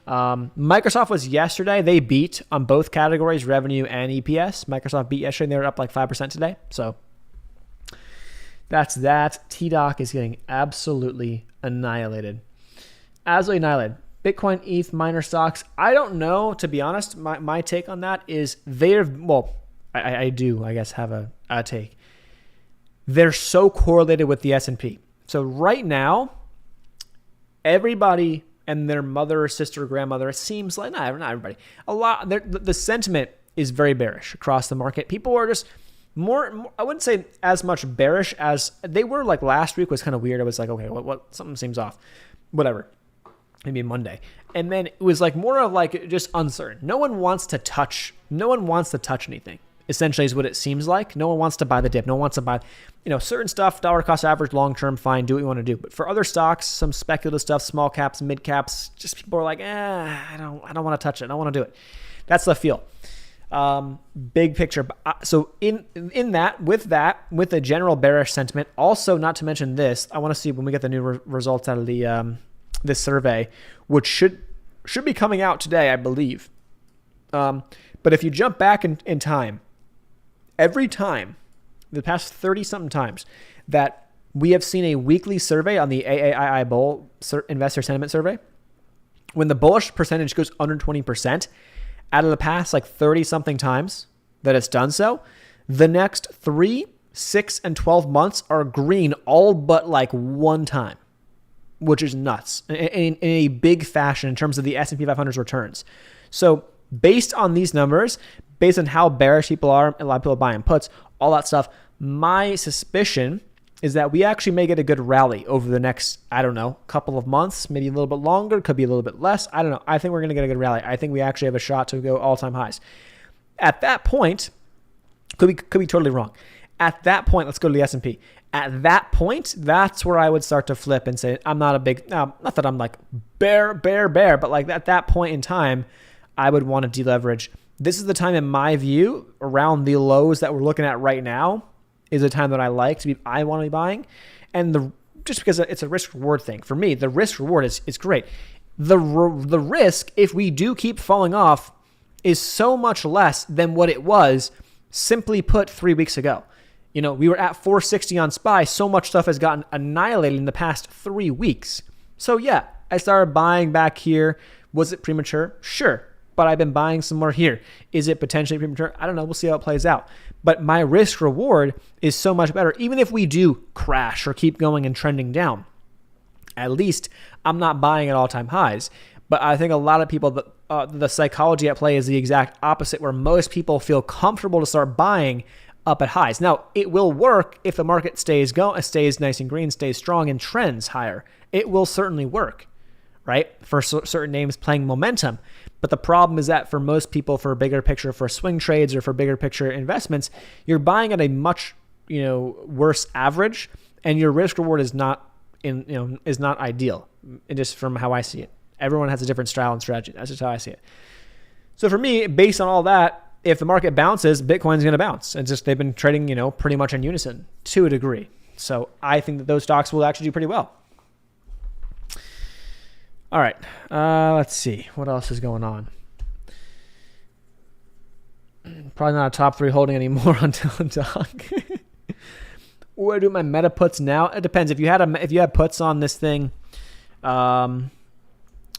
Microsoft was yesterday. They beat on both categories, revenue and EPS. Microsoft beat yesterday, and they were up like 5% today. So that's that. TDOC is getting absolutely annihilated. Absolutely annihilated. Bitcoin, ETH, miner stocks. I don't know, to be honest. My take on that is I do, I guess, have a take. They're so correlated with the S&P. So right now, everybody and their mother or sister or grandmother, it seems like, not everybody, the sentiment is very bearish across the market. People are just more, I wouldn't say as much bearish as they were. Like last week was kind of weird. I was like, okay, what something seems off. Whatever. Maybe Monday. And then it was like more of like just uncertain. No one wants to touch anything. Essentially is what it seems like. No one wants to buy the dip. No one wants to buy, certain stuff, dollar cost average, long-term, fine, do what you want to do. But for other stocks, some speculative stuff, small caps, mid caps, just people are like, I don't want to touch it. I don't want to do it. That's the feel. Big picture. So in that, with the general bearish sentiment, also not to mention this, I want to see when we get the new results out of the, this survey, which should be coming out today, I believe. But if you jump back in time, every time, the past 30-something times, that we have seen a weekly survey on the AAII Bull Investor Sentiment Survey, when the bullish percentage goes under 20%, out of the past 30-something times that it's done so, the next 3, 6, and 12 months are green all but one time, which is nuts in a big fashion in terms of the S&P 500's returns. So based on these numbers, based on how bearish people are, a lot of people are buying puts, all that stuff, my suspicion is that we actually may get a good rally over the next, couple of months, maybe a little bit longer, could be a little bit less. I don't know. I think we're going to get a good rally. I think we actually have a shot to go all-time highs. At that point, could be totally wrong. At that point, let's go to the S&P. At that point, that's where I would start to flip and say, I'm not a big, not that I'm like bear, but at that point in time, I would want to deleverage. This is the time, in my view, around the lows that we're looking at right now, is a time that I want to be buying. And just because it's a risk reward thing. For me, the risk reward is great. The risk, if we do keep falling off, is so much less than what it was, simply put, 3 weeks ago. We were at 460 on SPY. So much stuff has gotten annihilated in the past 3 weeks. So yeah, I started buying back here. Was it premature? Sure. But I've been buying some more here. Is it potentially premature? I don't know. We'll see how it plays out. But my risk reward is so much better. Even if we do crash or keep going and trending down, at least I'm not buying at all-time highs. But I think a lot of people, the psychology at play is the exact opposite, where most people feel comfortable to start buying up at highs. Now, it will work if the market stays nice and green, stays strong, and trends higher. It will certainly work, right? For certain names playing momentum. But the problem is that for most people, for a bigger picture, for swing trades or for bigger picture investments, you're buying at a much, worse average, and your risk reward is not ideal, just from how I see it. Everyone has a different style and strategy. That's just how I see it. So for me, based on all that, if the market bounces, Bitcoin's going to bounce. It's just they've been trading, pretty much in unison to a degree. So I think that those stocks will actually do pretty well. All right. Let's see. What else is going on? Probably not a top 3 holding anymore until Doc. Where do my meta puts now? It depends. If you had puts on this thing,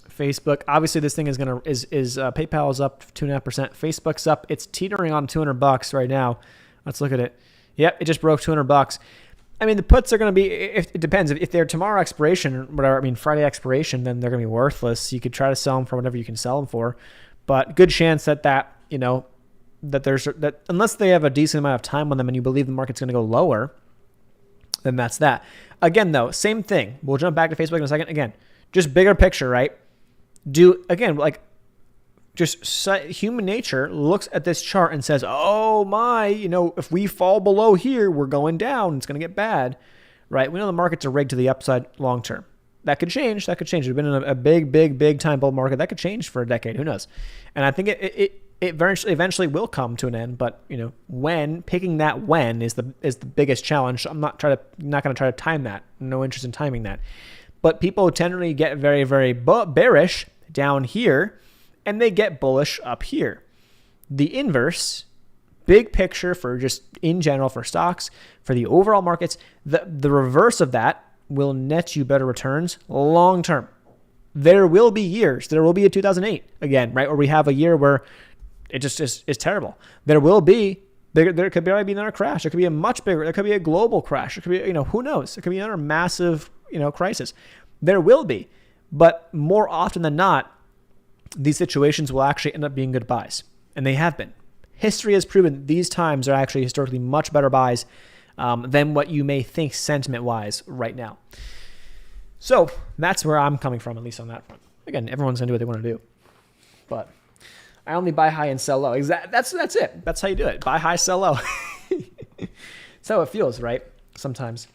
Facebook, obviously this thing is PayPal is up 2.5%. Facebook's up. It's teetering on $200 right now. Let's look at it. Yep, it just broke $200. I mean, the puts are going to be, it depends. If they're tomorrow expiration, Friday expiration, then they're going to be worthless. You could try to sell them for whatever you can sell them for. But good chance that unless they have a decent amount of time on them and you believe the market's going to go lower, then that's that. Again, though, same thing. We'll jump back to Facebook in a second. Again, just bigger picture, right? Human nature looks at this chart and says, oh my, if we fall below here, we're going down. It's going to get bad, right? We know the markets are rigged to the upside long term. That could change. There's been a big time bull market. That could change for a decade. Who knows? And I think it eventually will come to an end. But when picking that when is the biggest challenge. I'm not going to try to time that. No interest in timing that. But people generally get very, very bearish down here, and they get bullish up here. The inverse, big picture for just in general for stocks, for the overall markets, the reverse of that will net you better returns long term. There will be years. There will be a 2008 again, right? Or we have a year where it just is terrible. There could barely be another crash. There could be a much bigger. There could be a global crash. There could be, who knows? There could be another massive, crisis. There will be, but more often than not, these situations will actually end up being good buys, and they have been. History has proven these times are actually historically much better buys than what you may think sentiment-wise right now. So that's where I'm coming from, at least on that front. Again, everyone's going to do what they want to do, but I only buy high and sell low. That's it. That's how you do it. Buy high, sell low. That's how it feels, right? Sometimes.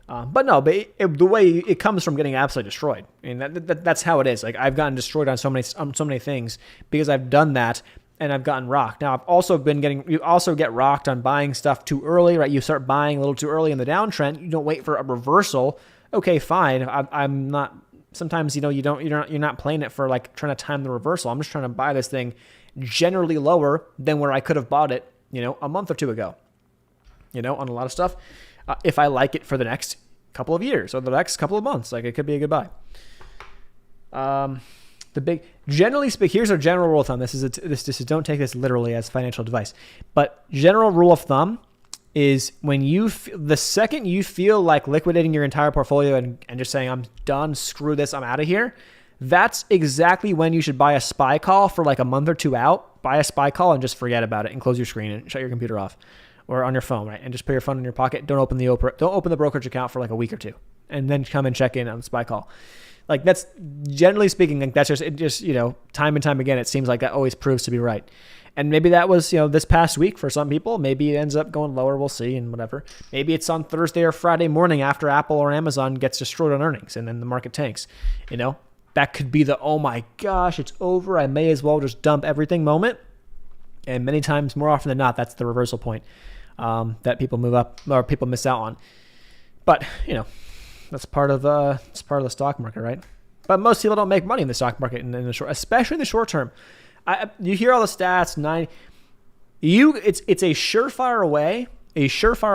The way it comes from getting absolutely destroyed. I mean, that's how it is. Like, I've gotten destroyed on so many things because I've done that and I've gotten rocked. Now, you also get rocked on buying stuff too early, right? You start buying a little too early in the downtrend. You don't wait for a reversal. Okay, fine. I'm not. Sometimes you're not playing it for like trying to time the reversal. I'm just trying to buy this thing generally lower than where I could have bought it, a month or two ago. On a lot of stuff. If I like it for the next couple of years or the next couple of months, like it could be a good buy. Generally speaking, here's our general rule of thumb. This is don't take this literally as financial advice, but general rule of thumb is when the second you feel like liquidating your entire portfolio and just saying, I'm done, screw this, I'm out of here. That's exactly when you should buy a SPY call for like a month or two out. Buy a SPY call and just forget about it and close your screen and shut your computer off. Or on your phone, right? And just put your phone in your pocket. Don't open the brokerage account for like a week or two, and then come and check in on SPY call. Like, that's generally speaking, like that's just time and time again. It seems like that always proves to be right. And maybe that was this past week for some people. Maybe it ends up going lower. We'll see, and whatever. Maybe it's on Thursday or Friday morning after Apple or Amazon gets destroyed on earnings, and then the market tanks. That could be the oh my gosh, it's over. I may as well just dump everything moment. And many times, more often than not, that's the reversal point. That people move up or people miss out on. But, that's part of the stock market, right? But most people don't make money in the stock market in the short, especially in the short term. You hear all the stats, it's a surefire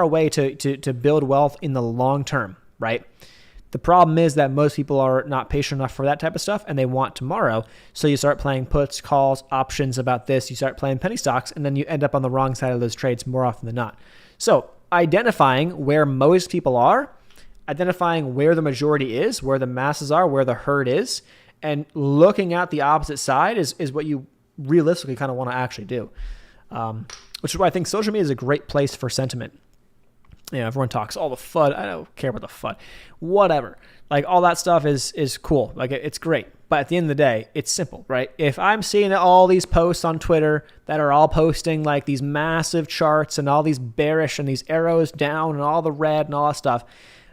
way to build wealth in the long term, right? The problem is that most people are not patient enough for that type of stuff, and they want tomorrow. So you start playing puts, calls, options about this. You start playing penny stocks, and then you end up on the wrong side of those trades more often than not. So identifying where most people are, identifying where the majority is, where the masses are, where the herd is, and looking at the opposite side is what you realistically kind of want to actually do. Which is why I think social media is a great place for sentiment. Everyone talks all the FUD. I don't care about the FUD. Whatever. Like, all that stuff is cool. Like, it's great. But at the end of the day, it's simple, right? If I'm seeing all these posts on Twitter that are all posting like these massive charts and all these bearish and these arrows down and all the red and all that stuff,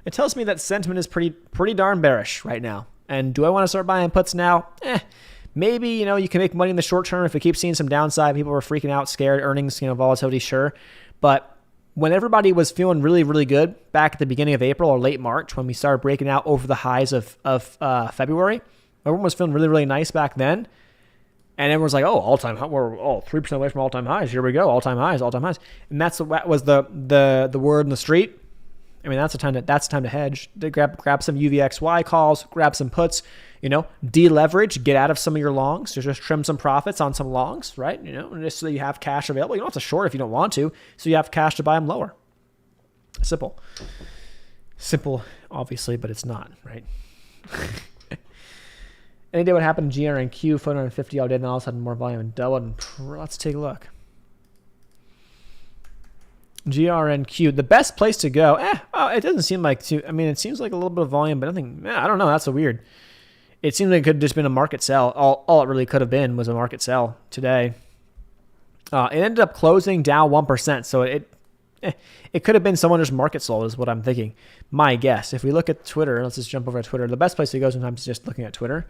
it tells me that sentiment is pretty darn bearish right now. And do I want to start buying puts now? Maybe, you can make money in the short term if we keep seeing some downside. People were freaking out, scared, earnings, volatility, sure. But when everybody was feeling really, really good back at the beginning of April or late March, when we started breaking out over the highs of February, everyone was feeling really, really nice back then. And everyone's like, oh, all-time high. We're 3% away from all-time highs. Here we go, all-time highs, all-time highs. And that was the word in the street. I mean, that's the time to hedge. To grab some UVXY calls, grab some puts, deleverage, get out of some of your longs, just trim some profits on some longs, right? Just so that you have cash available. You don't have to short if you don't want to, so you have cash to buy them lower. Simple, obviously, but it's not, right? Any day what happened to GRNQ, 450 all day, and all of a sudden more volume and doubled. And let's take a look. GRNQ, the best place to go. It doesn't seem like too. I mean, it seems like a little bit of volume, but nothing. I don't know. That's so weird. It seems like it could have just been a market sell. All it really could have been was a market sell today. It ended up closing down 1%. So it could have been someone just market sold is what I'm thinking. My guess. If we look at Twitter, let's just jump over to Twitter. The best place to go sometimes is just looking at Twitter.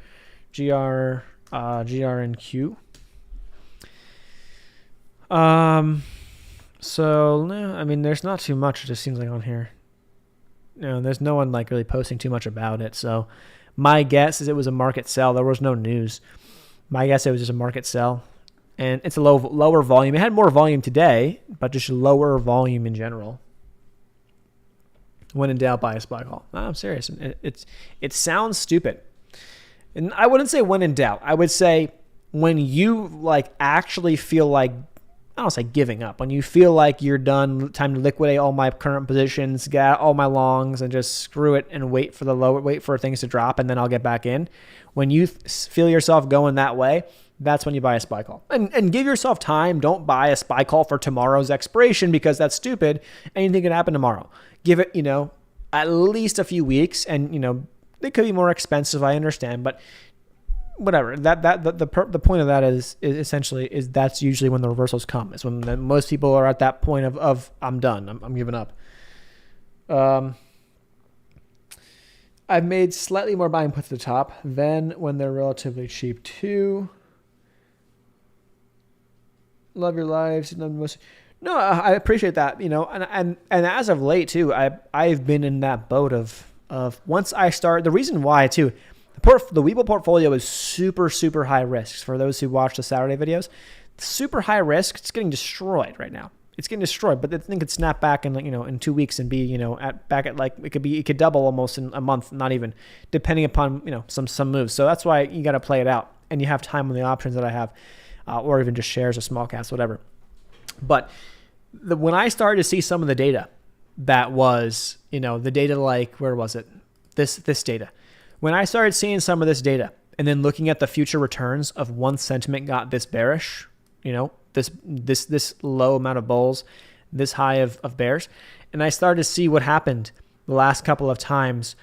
GRNQ. So, no, I mean, there's not too much, it just seems like on here. There's no one like really posting too much about it. So my guess is it was a market sell. There was no news. My guess it was just a market sell. And it's a lower volume. It had more volume today, but just lower volume in general. When in doubt, buy a SPY call. No, I'm serious. It sounds stupid. And I wouldn't say when in doubt. I would say when you like actually feel like, I don't say giving up. When you feel like you're done, time to liquidate all my current positions, get out all my longs, and just screw it and wait for things to drop, and then I'll get back in. When you feel yourself going that way, that's when you buy a SPY call. And give yourself time. Don't buy a SPY call for tomorrow's expiration because that's stupid. Anything can happen tomorrow. Give it, at least a few weeks, and it could be more expensive. I understand, but whatever. The point of that is essentially that's usually when the reversals come. Is when most people are at that point of I'm done. I'm giving up. I've made slightly more buying puts at the top than when they're relatively cheap too. Love your lives. No, I appreciate that. And as of late too, I've been in that boat of once I start. The reason why too. The Webull portfolio is super, super high risk. For those who watch the Saturday videos, super high risk. It's getting destroyed right now. It's getting destroyed, but the thing could snap back in 2 weeks and be back at like it could double almost in a month, not even, depending upon some moves. So that's why you got to play it out, and you have time on the options that I have, or even just shares or small caps, whatever. But when I started to see some of the data, that was the data like where was it? This data. When I started seeing some of this data and then looking at the future returns of once sentiment got this bearish, this low amount of bulls, this high of bears, and I started to see what happened the last couple of times.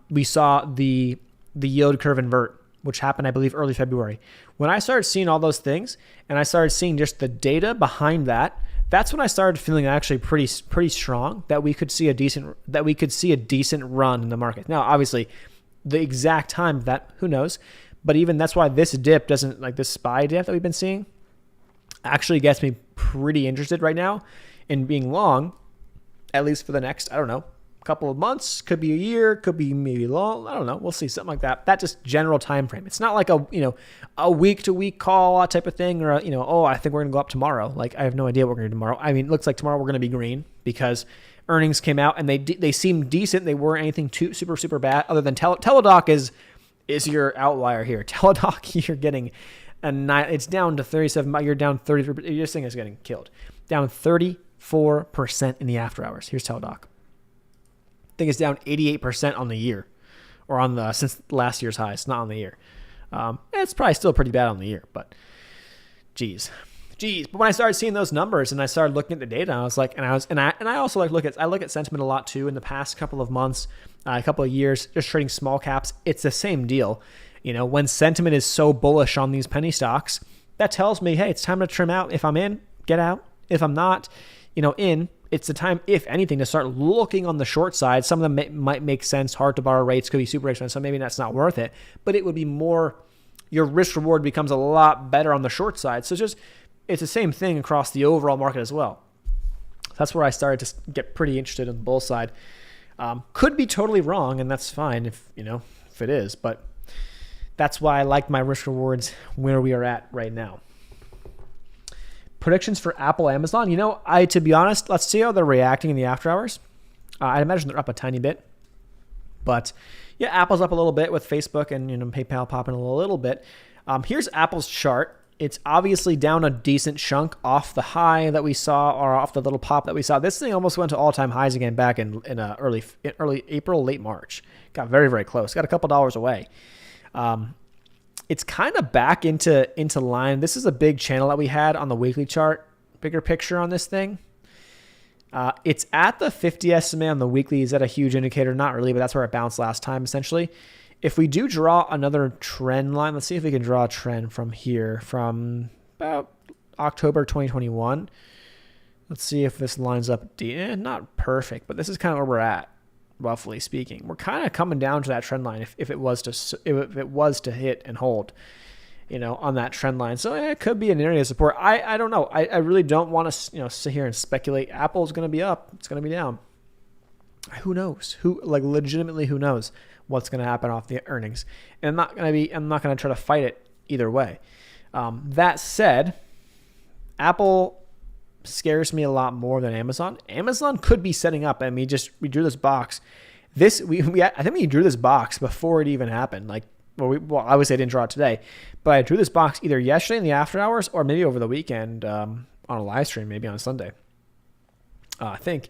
We saw the yield curve invert, which happened, I believe, early February. When I started seeing all those things and I started seeing just the data behind that, that's when I started feeling actually pretty strong that we could see a decent run in the market. Now, obviously, the exact time of that, who knows? But even that's why this dip doesn't, like this SPY dip that we've been seeing, actually gets me pretty interested right now in being long, at least for the next, I don't know, couple of months, could be a year, could be maybe long, I don't know, we'll see, something like that. That just general time frame. It's not like a week to week call type of thing, or I think we're gonna go up tomorrow. Like I have no idea what we're gonna do tomorrow. I mean, it looks like tomorrow we're gonna be green because earnings came out and they seemed decent. They weren't anything too super bad, other than Teladoc is your outlier here. Teladoc, you're getting it's down to 37. You're down 33%. Your thing is getting killed. Down 34% in the after hours. Here's Teladoc. I think it's down 88% on the year, or since last year's highs, not on the year. It's probably still pretty bad on the year, but geez. But when I started seeing those numbers and I started looking at the data, I was like, I also look at sentiment a lot too. In the past couple of months, a couple of years, just trading small caps, it's the same deal. When sentiment is so bullish on these penny stocks, that tells me, hey, it's time to trim out. If I'm in, get out. If I'm not, in, it's the time, if anything, to start looking on the short side. Some of them might make sense. Hard to borrow rates could be super expensive, so maybe that's not worth it. But it would be more, your risk reward becomes a lot better on the short side. So it's the same thing across the overall market as well. That's where I started to get pretty interested in the bull side. Could be totally wrong, and that's fine if it is. But that's why I like my risk rewards where we are at right now. Predictions for Apple, Amazon. To be honest, let's see how they're reacting in the after hours. I'd imagine they're up a tiny bit. But yeah, Apple's up a little bit with Facebook and PayPal popping a little bit. Here's Apple's chart. It's obviously down a decent chunk off the high that we saw, or off the little pop that we saw. This thing almost went to all-time highs again back in early April, late March. Got very, very close. Got a couple dollars away. It's kind of back into line. This is a big channel that we had on the weekly chart. Bigger picture on this thing. It's at the 50 SMA on the weekly. Is that a huge indicator? Not really, but that's where it bounced last time, essentially. If we do draw another trend line, let's see if we can draw a trend from here, from about October 2021. Let's see if this lines up. Not perfect, but this is kind of where we're at, roughly speaking. We're kind of coming down to that trend line if it was to hit and hold, on that trend line. So it could be an area of support. I don't know. I really don't want to sit here and speculate. Apple's going to be up. It's going to be down. Who knows? Legitimately, who knows what's going to happen off the earnings? And I'm not going to try to fight it either way. That said, Apple scares me a lot more than Amazon. Amazon could be setting up, and we drew this box. I think we drew this box before it even happened. Obviously I didn't draw it today, but I drew this box either yesterday in the after hours or maybe over the weekend on a live stream, maybe on Sunday. I think.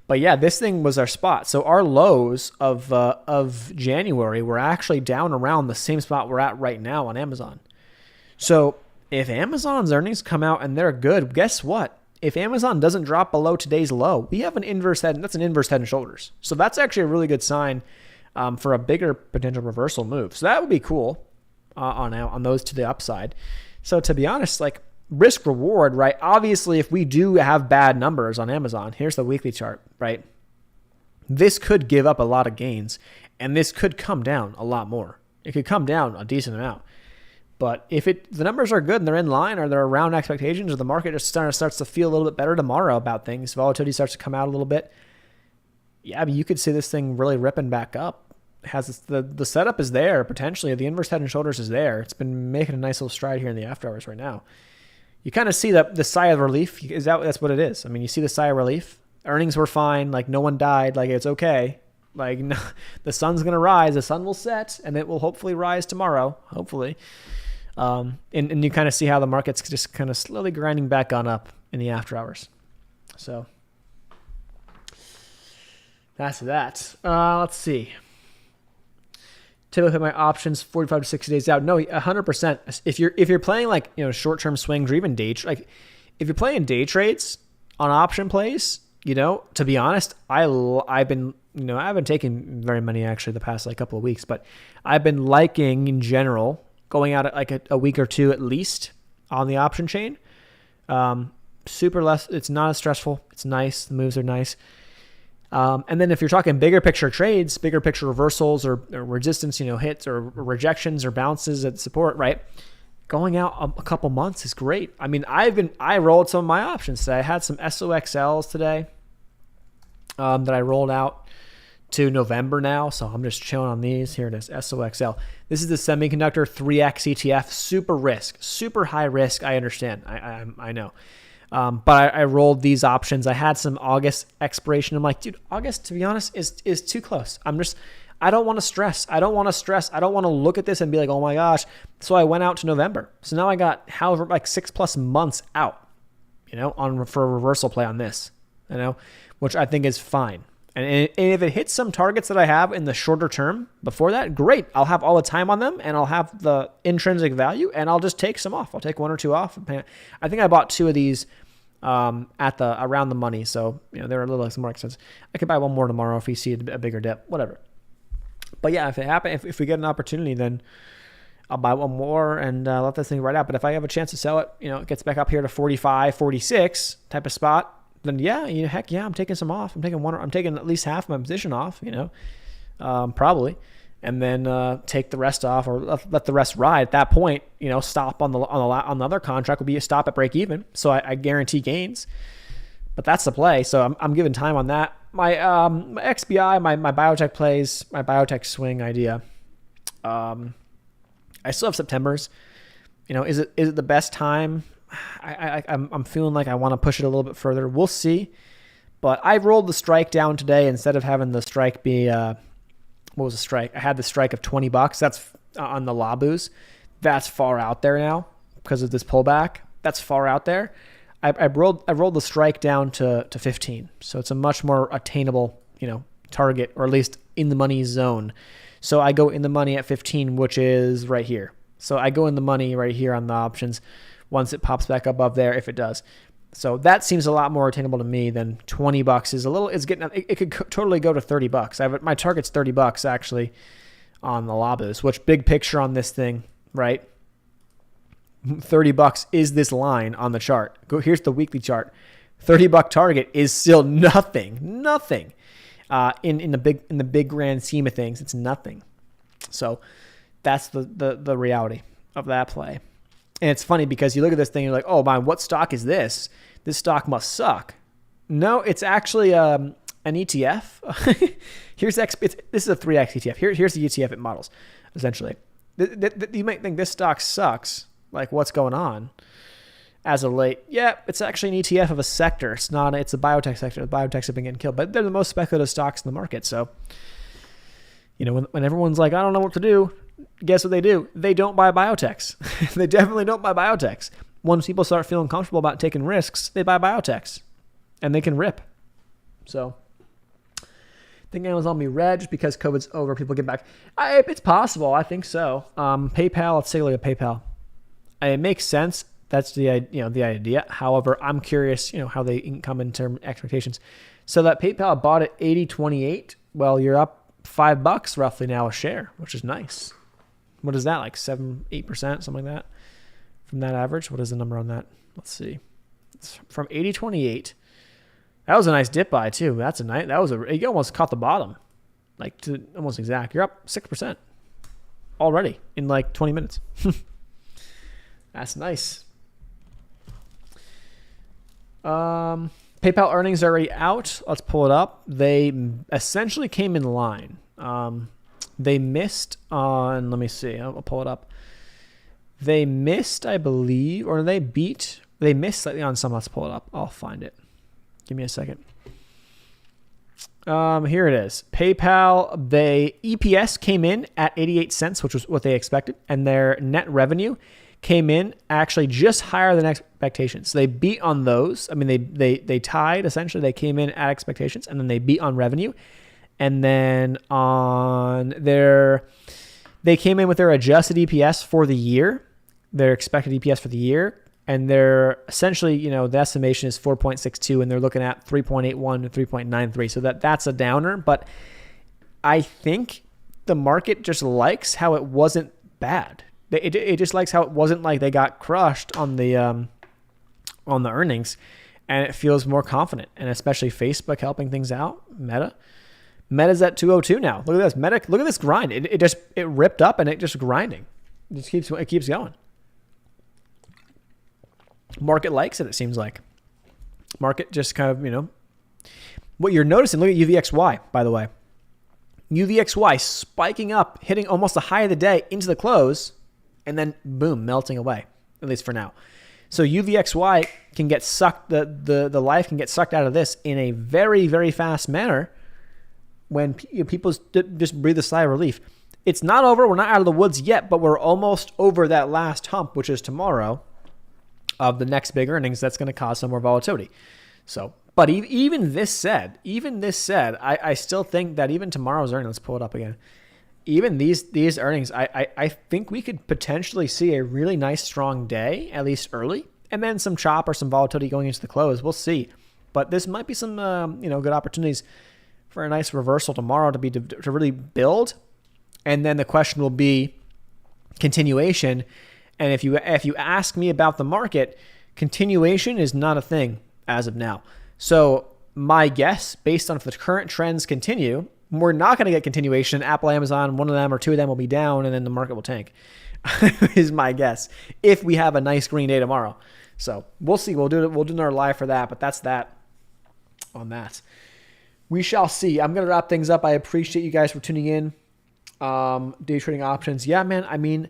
But yeah, this thing was our spot. So our lows of January were actually down around the same spot we're at right now on Amazon. So if Amazon's earnings come out and they're good, guess what? If Amazon doesn't drop below today's low, we have an inverse head. That's an inverse head and shoulders. So that's actually a really good sign for a bigger potential reversal move. So that would be cool on those to the upside. So to be honest, risk reward, right? Obviously, if we do have bad numbers on Amazon, here's the weekly chart, right? This could give up a lot of gains, and this could come down a lot more. It could come down a decent amount. But if the numbers are good and they're in line, or they're around expectations, or the market just starts to feel a little bit better tomorrow about things, volatility starts to come out a little bit, yeah, you could see this thing really ripping back up. The setup is there, potentially. The inverse head and shoulders is there. It's been making a nice little stride here in the after hours right now. You kind of see the sigh of relief. That's what it is. I mean, you see the sigh of relief. Earnings were fine. No one died. It's okay. No, the sun's going to rise. The sun will set, and it will hopefully rise tomorrow. Hopefully. And you kind of see how the market's just kind of slowly grinding back on up in the after hours. So that's that. Let's see. Take a look at my options 45 to 60 days out. No, 100%. If you're playing short-term swings or even day if you're playing day trades on option plays, to be honest, I've been taking very many actually the past couple of weeks, but I've been liking in general going out at a week or two at least on the option chain. Super less. It's not as stressful. It's nice. The moves are nice. And then if you're talking bigger picture trades, bigger picture reversals or resistance, hits or rejections or bounces at support, right? Going out a couple months is great. I mean, I rolled some of my options today. I had some SOXLs today that I rolled out to November now. So I'm just chilling on these. Here it is, SOXL. This is the semiconductor 3X ETF, super risk, super high risk. I understand. I know. But I rolled these options. I had some August expiration. I'm like, dude, August, to be honest, is too close. I don't want to stress. I don't want to look at this and be like, oh my gosh. So I went out to November. So now I got 6+ months out, for a reversal play on this, which I think is fine. And if it hits some targets that I have in the shorter term before that, great. I'll have all the time on them and I'll have the intrinsic value and I'll just take some off. I'll take one or two off. I think I bought two of these around the money. So, they're a little more expensive. I could buy one more tomorrow if we see a bigger dip, whatever. But yeah, if we get an opportunity, then I'll buy one more and let this thing ride out. But if I have a chance to sell it, it gets back up here to 45, 46 type of spot, then yeah, heck yeah, I'm taking some off. I'm taking at least half my position off, probably, and then take the rest off, or let the rest ride. At that point, stop on the other contract will be a stop at break even, so I guarantee gains. But that's the play. So I'm giving time on that. My XBI, my biotech plays, my biotech swing idea. I still have September's. Is it the best time? I'm feeling like I want to push it a little bit further. We'll see. But I rolled the strike down today instead of having the strike be what was the strike? I had the strike of $20. That's on the Labus. That's far out there now because of this pullback. That's far out there. I rolled the strike down to 15. So it's a much more attainable, target, or at least in the money zone. So I go in the money at 15, which is right here. So I go in the money right here on the options once it pops back above there, if it does. So that seems a lot more attainable to me than $20 is a little. It could totally go to $30. My target's $30 actually on the Labus, which big picture on this thing, right? $30 is this line on the chart. Here's the weekly chart. $30 target is still nothing. In the big grand scheme of things, it's nothing. So that's the reality of that play. And it's funny because you look at this thing and you're like, oh man, what stock is this? This stock must suck. No, it's actually an ETF. This is a 3X ETF. Here's the ETF it models, essentially. You might think this stock sucks. Like, what's going on? As of late, yeah, it's actually an ETF of a sector. It's a biotech sector. The biotechs have been getting killed, but they're the most speculative stocks in the market. So, when everyone's like, I don't know what to do, guess what they do? They don't buy biotechs. They definitely don't buy biotechs. Once people start feeling comfortable about taking risks, they buy biotechs, and they can rip. So, I think Amazon will be red just because COVID's over. People get back. It's possible. I think so. PayPal. Let's take a look at PayPal. It makes sense. That's the idea. However, I'm curious, how they come in terms of expectations. So that PayPal bought at 80.28. Well, you're up $5 roughly now a share, which is nice. What is that, like 7-8%, something like that, from that average? What is the number on that? Let's see. It's from 80.28. That was a nice dip buy too. You almost caught the bottom, like to almost exact. You're up 6% already in like 20 minutes. That's nice. PayPal earnings are already out. Let's pull it up. They essentially came in line. They missed on, let me see, I'll pull it up. They missed, I believe, or they missed slightly on some. Let's pull it up. I'll find it. Give me a second. Here it is. PayPal, EPS came in at 88 cents, which was what they expected, and their net revenue came in actually just higher than expectations. So they beat on those. I mean, they tied, essentially. They came in at expectations, and then they beat on revenue. And then they came in with their adjusted EPS for the year, their expected EPS for the year. And they're essentially, the estimation is 4.62, and they're looking at 3.81 to 3.93. So that's a downer. But I think the market just likes how it wasn't bad. It just likes how it wasn't like they got crushed on the earnings, and it feels more confident. And especially Facebook helping things out. Meta's at 202 now. Look at this. Look at this grind. It ripped up and it just grinding. It keeps going. Market likes it. It seems like market just kind of what you're noticing. Look at UVXY, by the way. UVXY spiking up, hitting almost the high of the day into the close, and then boom, melting away, at least for now. So UVXY can get sucked, the life can get sucked out of this in a very, very fast manner when people just breathe a sigh of relief. It's not over. We're not out of the woods yet, but we're almost over that last hump, which is tomorrow, of the next big earnings. That's going to cause some more volatility. So, but even this said, I still think that even tomorrow's earnings, let's pull it up again. Even these earnings, I think we could potentially see a really nice strong day, at least early, and then some chop or some volatility going into the close. We'll see. But this might be some good opportunities for a nice reversal tomorrow to really build. And then the question will be continuation. And if you ask me about the market, continuation is not a thing as of now. So my guess, based on if the current trends continue, we're not going to get continuation. Apple, Amazon, one of them or two of them will be down, and then the market will tank, is my guess, if we have a nice green day tomorrow. So we'll see. We'll do another live for that, but that's that on that. We shall see. I'm going to wrap things up. I appreciate you guys for tuning in. Day trading options. Yeah, man. I mean,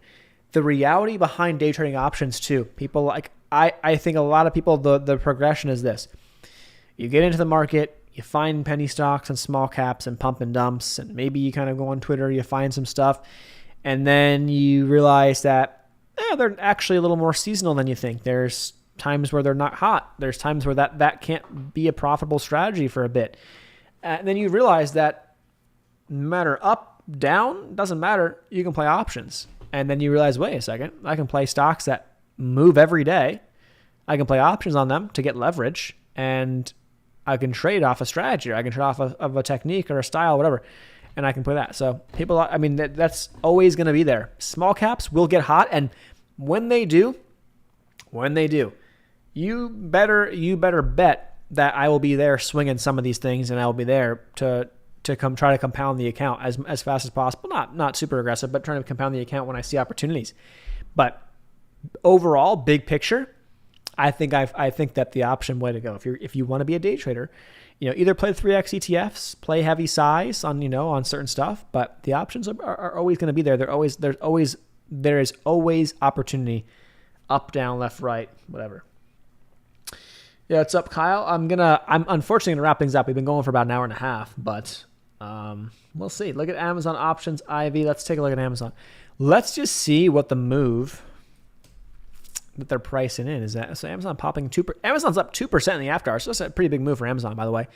the reality behind day trading options too. People like, I think a lot of people, the progression is this. You get into the market, you find penny stocks and small caps and pump and dumps, and maybe you kind of go on Twitter, you find some stuff, and then you realize that they're actually a little more seasonal than you think. There's times where they're not hot. There's times where that can't be a profitable strategy for a bit. And then you realize that no matter up, down, doesn't matter. You can play options. And then you realize, wait a second, I can play stocks that move every day. I can play options on them to get leverage, and I can trade off a strategy, or I can trade off of a technique or a style, whatever, and I can play that. So people, I mean, that's always going to be there. Small caps will get hot, and when they do, you better bet that I will be there swinging some of these things, and I will be there to come try to compound the account as fast as possible. Not super aggressive, but trying to compound the account when I see opportunities. But overall, big picture, I think that the option way to go. If you want to be a day trader, either play 3x ETFs, play heavy size on certain stuff, but the options are always going to be there. There is always opportunity, up, down, left, right, whatever. Yeah, what's up, Kyle? I'm unfortunately gonna wrap things up. We've been going for about an hour and a half, but we'll see. Look at Amazon options, IV. Let's take a look at Amazon. Let's just see what the move that they're pricing in is. That so Amazon popping Amazon's up 2% in the after hours. So that's a pretty big move for Amazon, by the way.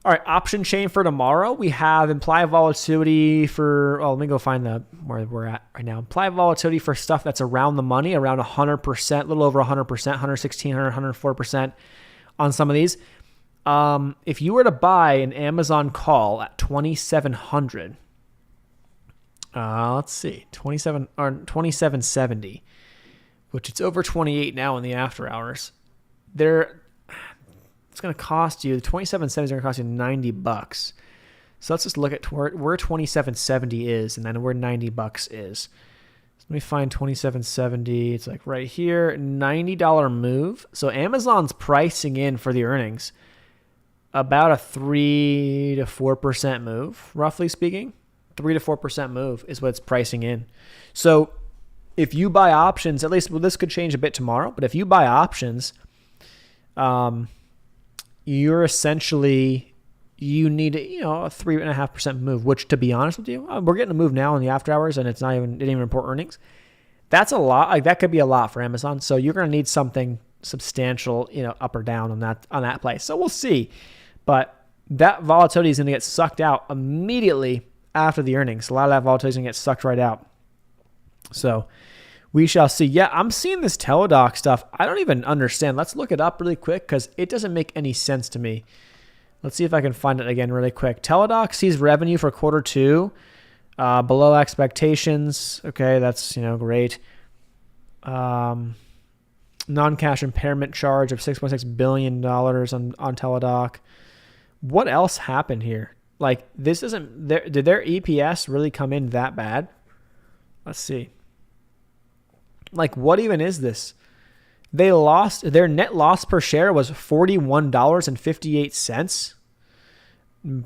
All right, option chain for tomorrow. We have implied volatility for. Let me go find where we're at right now. Implied volatility for stuff that's around the money, around 100%, a little over 100%, 116, 104% on some of these. If you were to buy an Amazon call at 2,700, let's see, 2770, which it's over 28 now in the after hours. It's going to cost you, the 2770 is going to cost you $90. So let's just look at where 2770 is and then where $90 is. So let me find 2770. It's like right here, $90 move. So Amazon's pricing in for the earnings about a 3 to 4% move, roughly speaking. 3 to 4% move is what it's pricing in. So if you buy options, at least, this could change a bit tomorrow, but if you buy options, you're essentially, you need a 3.5% move, which, to be honest with you, we're getting a move now in the after hours, and it didn't even report earnings. That's a lot. Like, that could be a lot for Amazon. So you're going to need something substantial, up or down on that place. So we'll see. But that volatility is going to get sucked out immediately after the earnings. A lot of that volatility is going to get sucked right out. So we shall see. Yeah, I'm seeing this Teladoc stuff. I don't even understand. Let's look it up really quick because it doesn't make any sense to me. Let's see if I can find it again really quick. Teladoc sees revenue for quarter 2 below expectations. Okay, that's great. Non-cash impairment charge of $6.6 billion on Teladoc. What else happened here? Like, this isn't there. Did their EPS really come in that bad? Let's see. Like, what even is this? Their net loss per share was $41.58,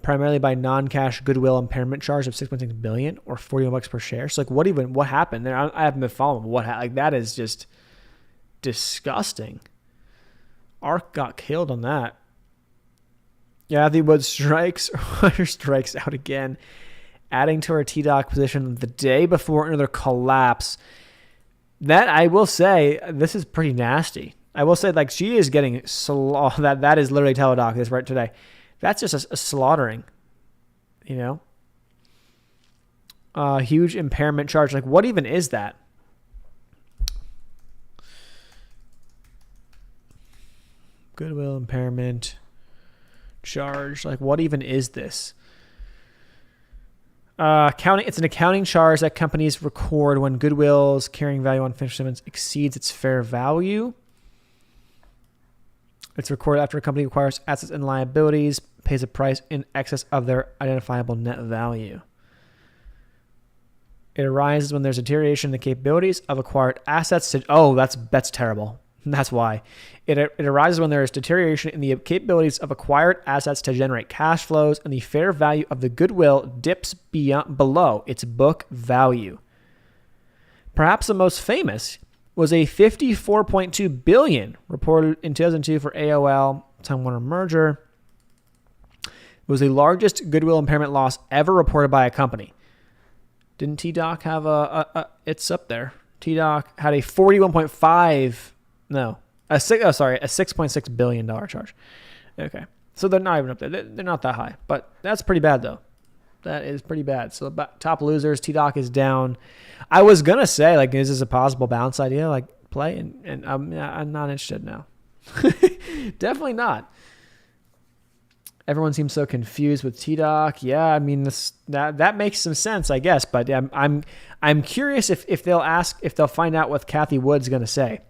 primarily by non-cash Goodwill impairment charge of $6.6 billion or $41 per share. So, like, what happened there? I haven't been following. That is just disgusting. ARK got killed on that. Kathy Wood strikes out again, adding to her TDOC position the day before another collapse. That, I will say, this is pretty nasty. I will say, like, she is getting that is literally Teladoc this right today. That's just a slaughtering, huge impairment charge. Like, what even is that? Goodwill impairment charge. Like, what even is this? It's an accounting charge that companies record when Goodwill's carrying value on finished shipments exceeds its fair value. It's recorded after a company acquires assets and liabilities, pays a price in excess of their identifiable net value. It arises when there's deterioration in the capabilities of acquired assets. That's terrible. That's why. It arises when there is deterioration in the capabilities of acquired assets to generate cash flows and the fair value of the goodwill dips below its book value. Perhaps the most famous was a $54.2 billion reported in 2002 for AOL Time Warner merger. It was the largest goodwill impairment loss ever reported by a company. Didn't TDoc have it's up there. TDoc had a $6.6 billion charge. Okay. So they're not even up there. They're not that high, but that's pretty bad though. That is pretty bad. So top losers, TDoc is down. I was going to say, like, is this a possible bounce idea? Like, play, and I'm not interested now. Definitely not. Everyone seems so confused with TDoc. Yeah, I mean, that makes some sense, I guess. But I'm curious if they'll find out what Kathy Wood's going to say.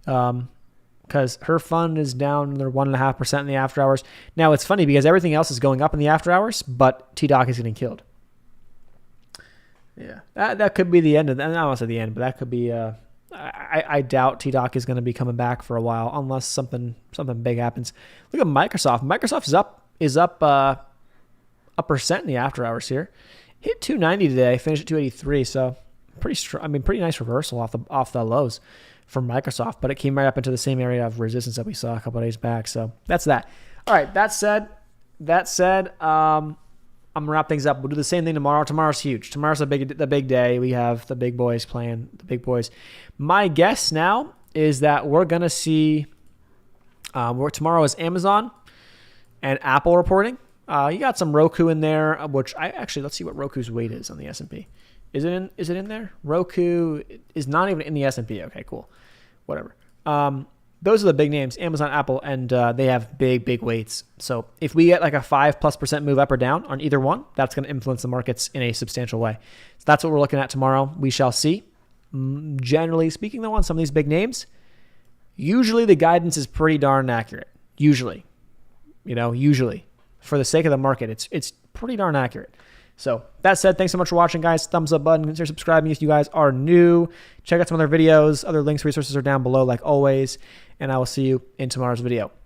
Because her fund is down, they're 1.5% in the after hours. Now, it's funny because everything else is going up in the after hours, but TDoc is getting killed. Yeah, that could be the end of that. I don't say the end, but that could be. I doubt TDoc is going to be coming back for a while unless something big happens. Look at Microsoft. Microsoft is up 1% in the after hours here. Hit 290 today, finished at 283. So pretty nice reversal off the lows from Microsoft, but it came right up into the same area of resistance that we saw a couple of days back. So that's that. All right. That said, I'm gonna wrap things up. We'll do the same thing tomorrow. Tomorrow's huge. Tomorrow's the big day. We have the big boys playing the big boys. My guess now is that we're gonna see. Tomorrow is Amazon and Apple reporting. You got some Roku in there, which let's see what Roku's weight is on the S&P. Is it in there? Roku is not even in the S&P. Okay, cool. Whatever. Those are the big names, Amazon, Apple, and they have big weights. So if we get like a 5+% move up or down on either one, that's going to influence the markets in a substantial way. So that's what we're looking at tomorrow. We shall see. Generally speaking, though, on some of these big names, usually the guidance is pretty darn accurate. Usually. For the sake of the market, it's pretty darn accurate. So that said, thanks so much for watching, guys. Thumbs up button. Consider subscribing if you guys are new. Check out some other videos. Other links, resources are down below like always. And I will see you in tomorrow's stream.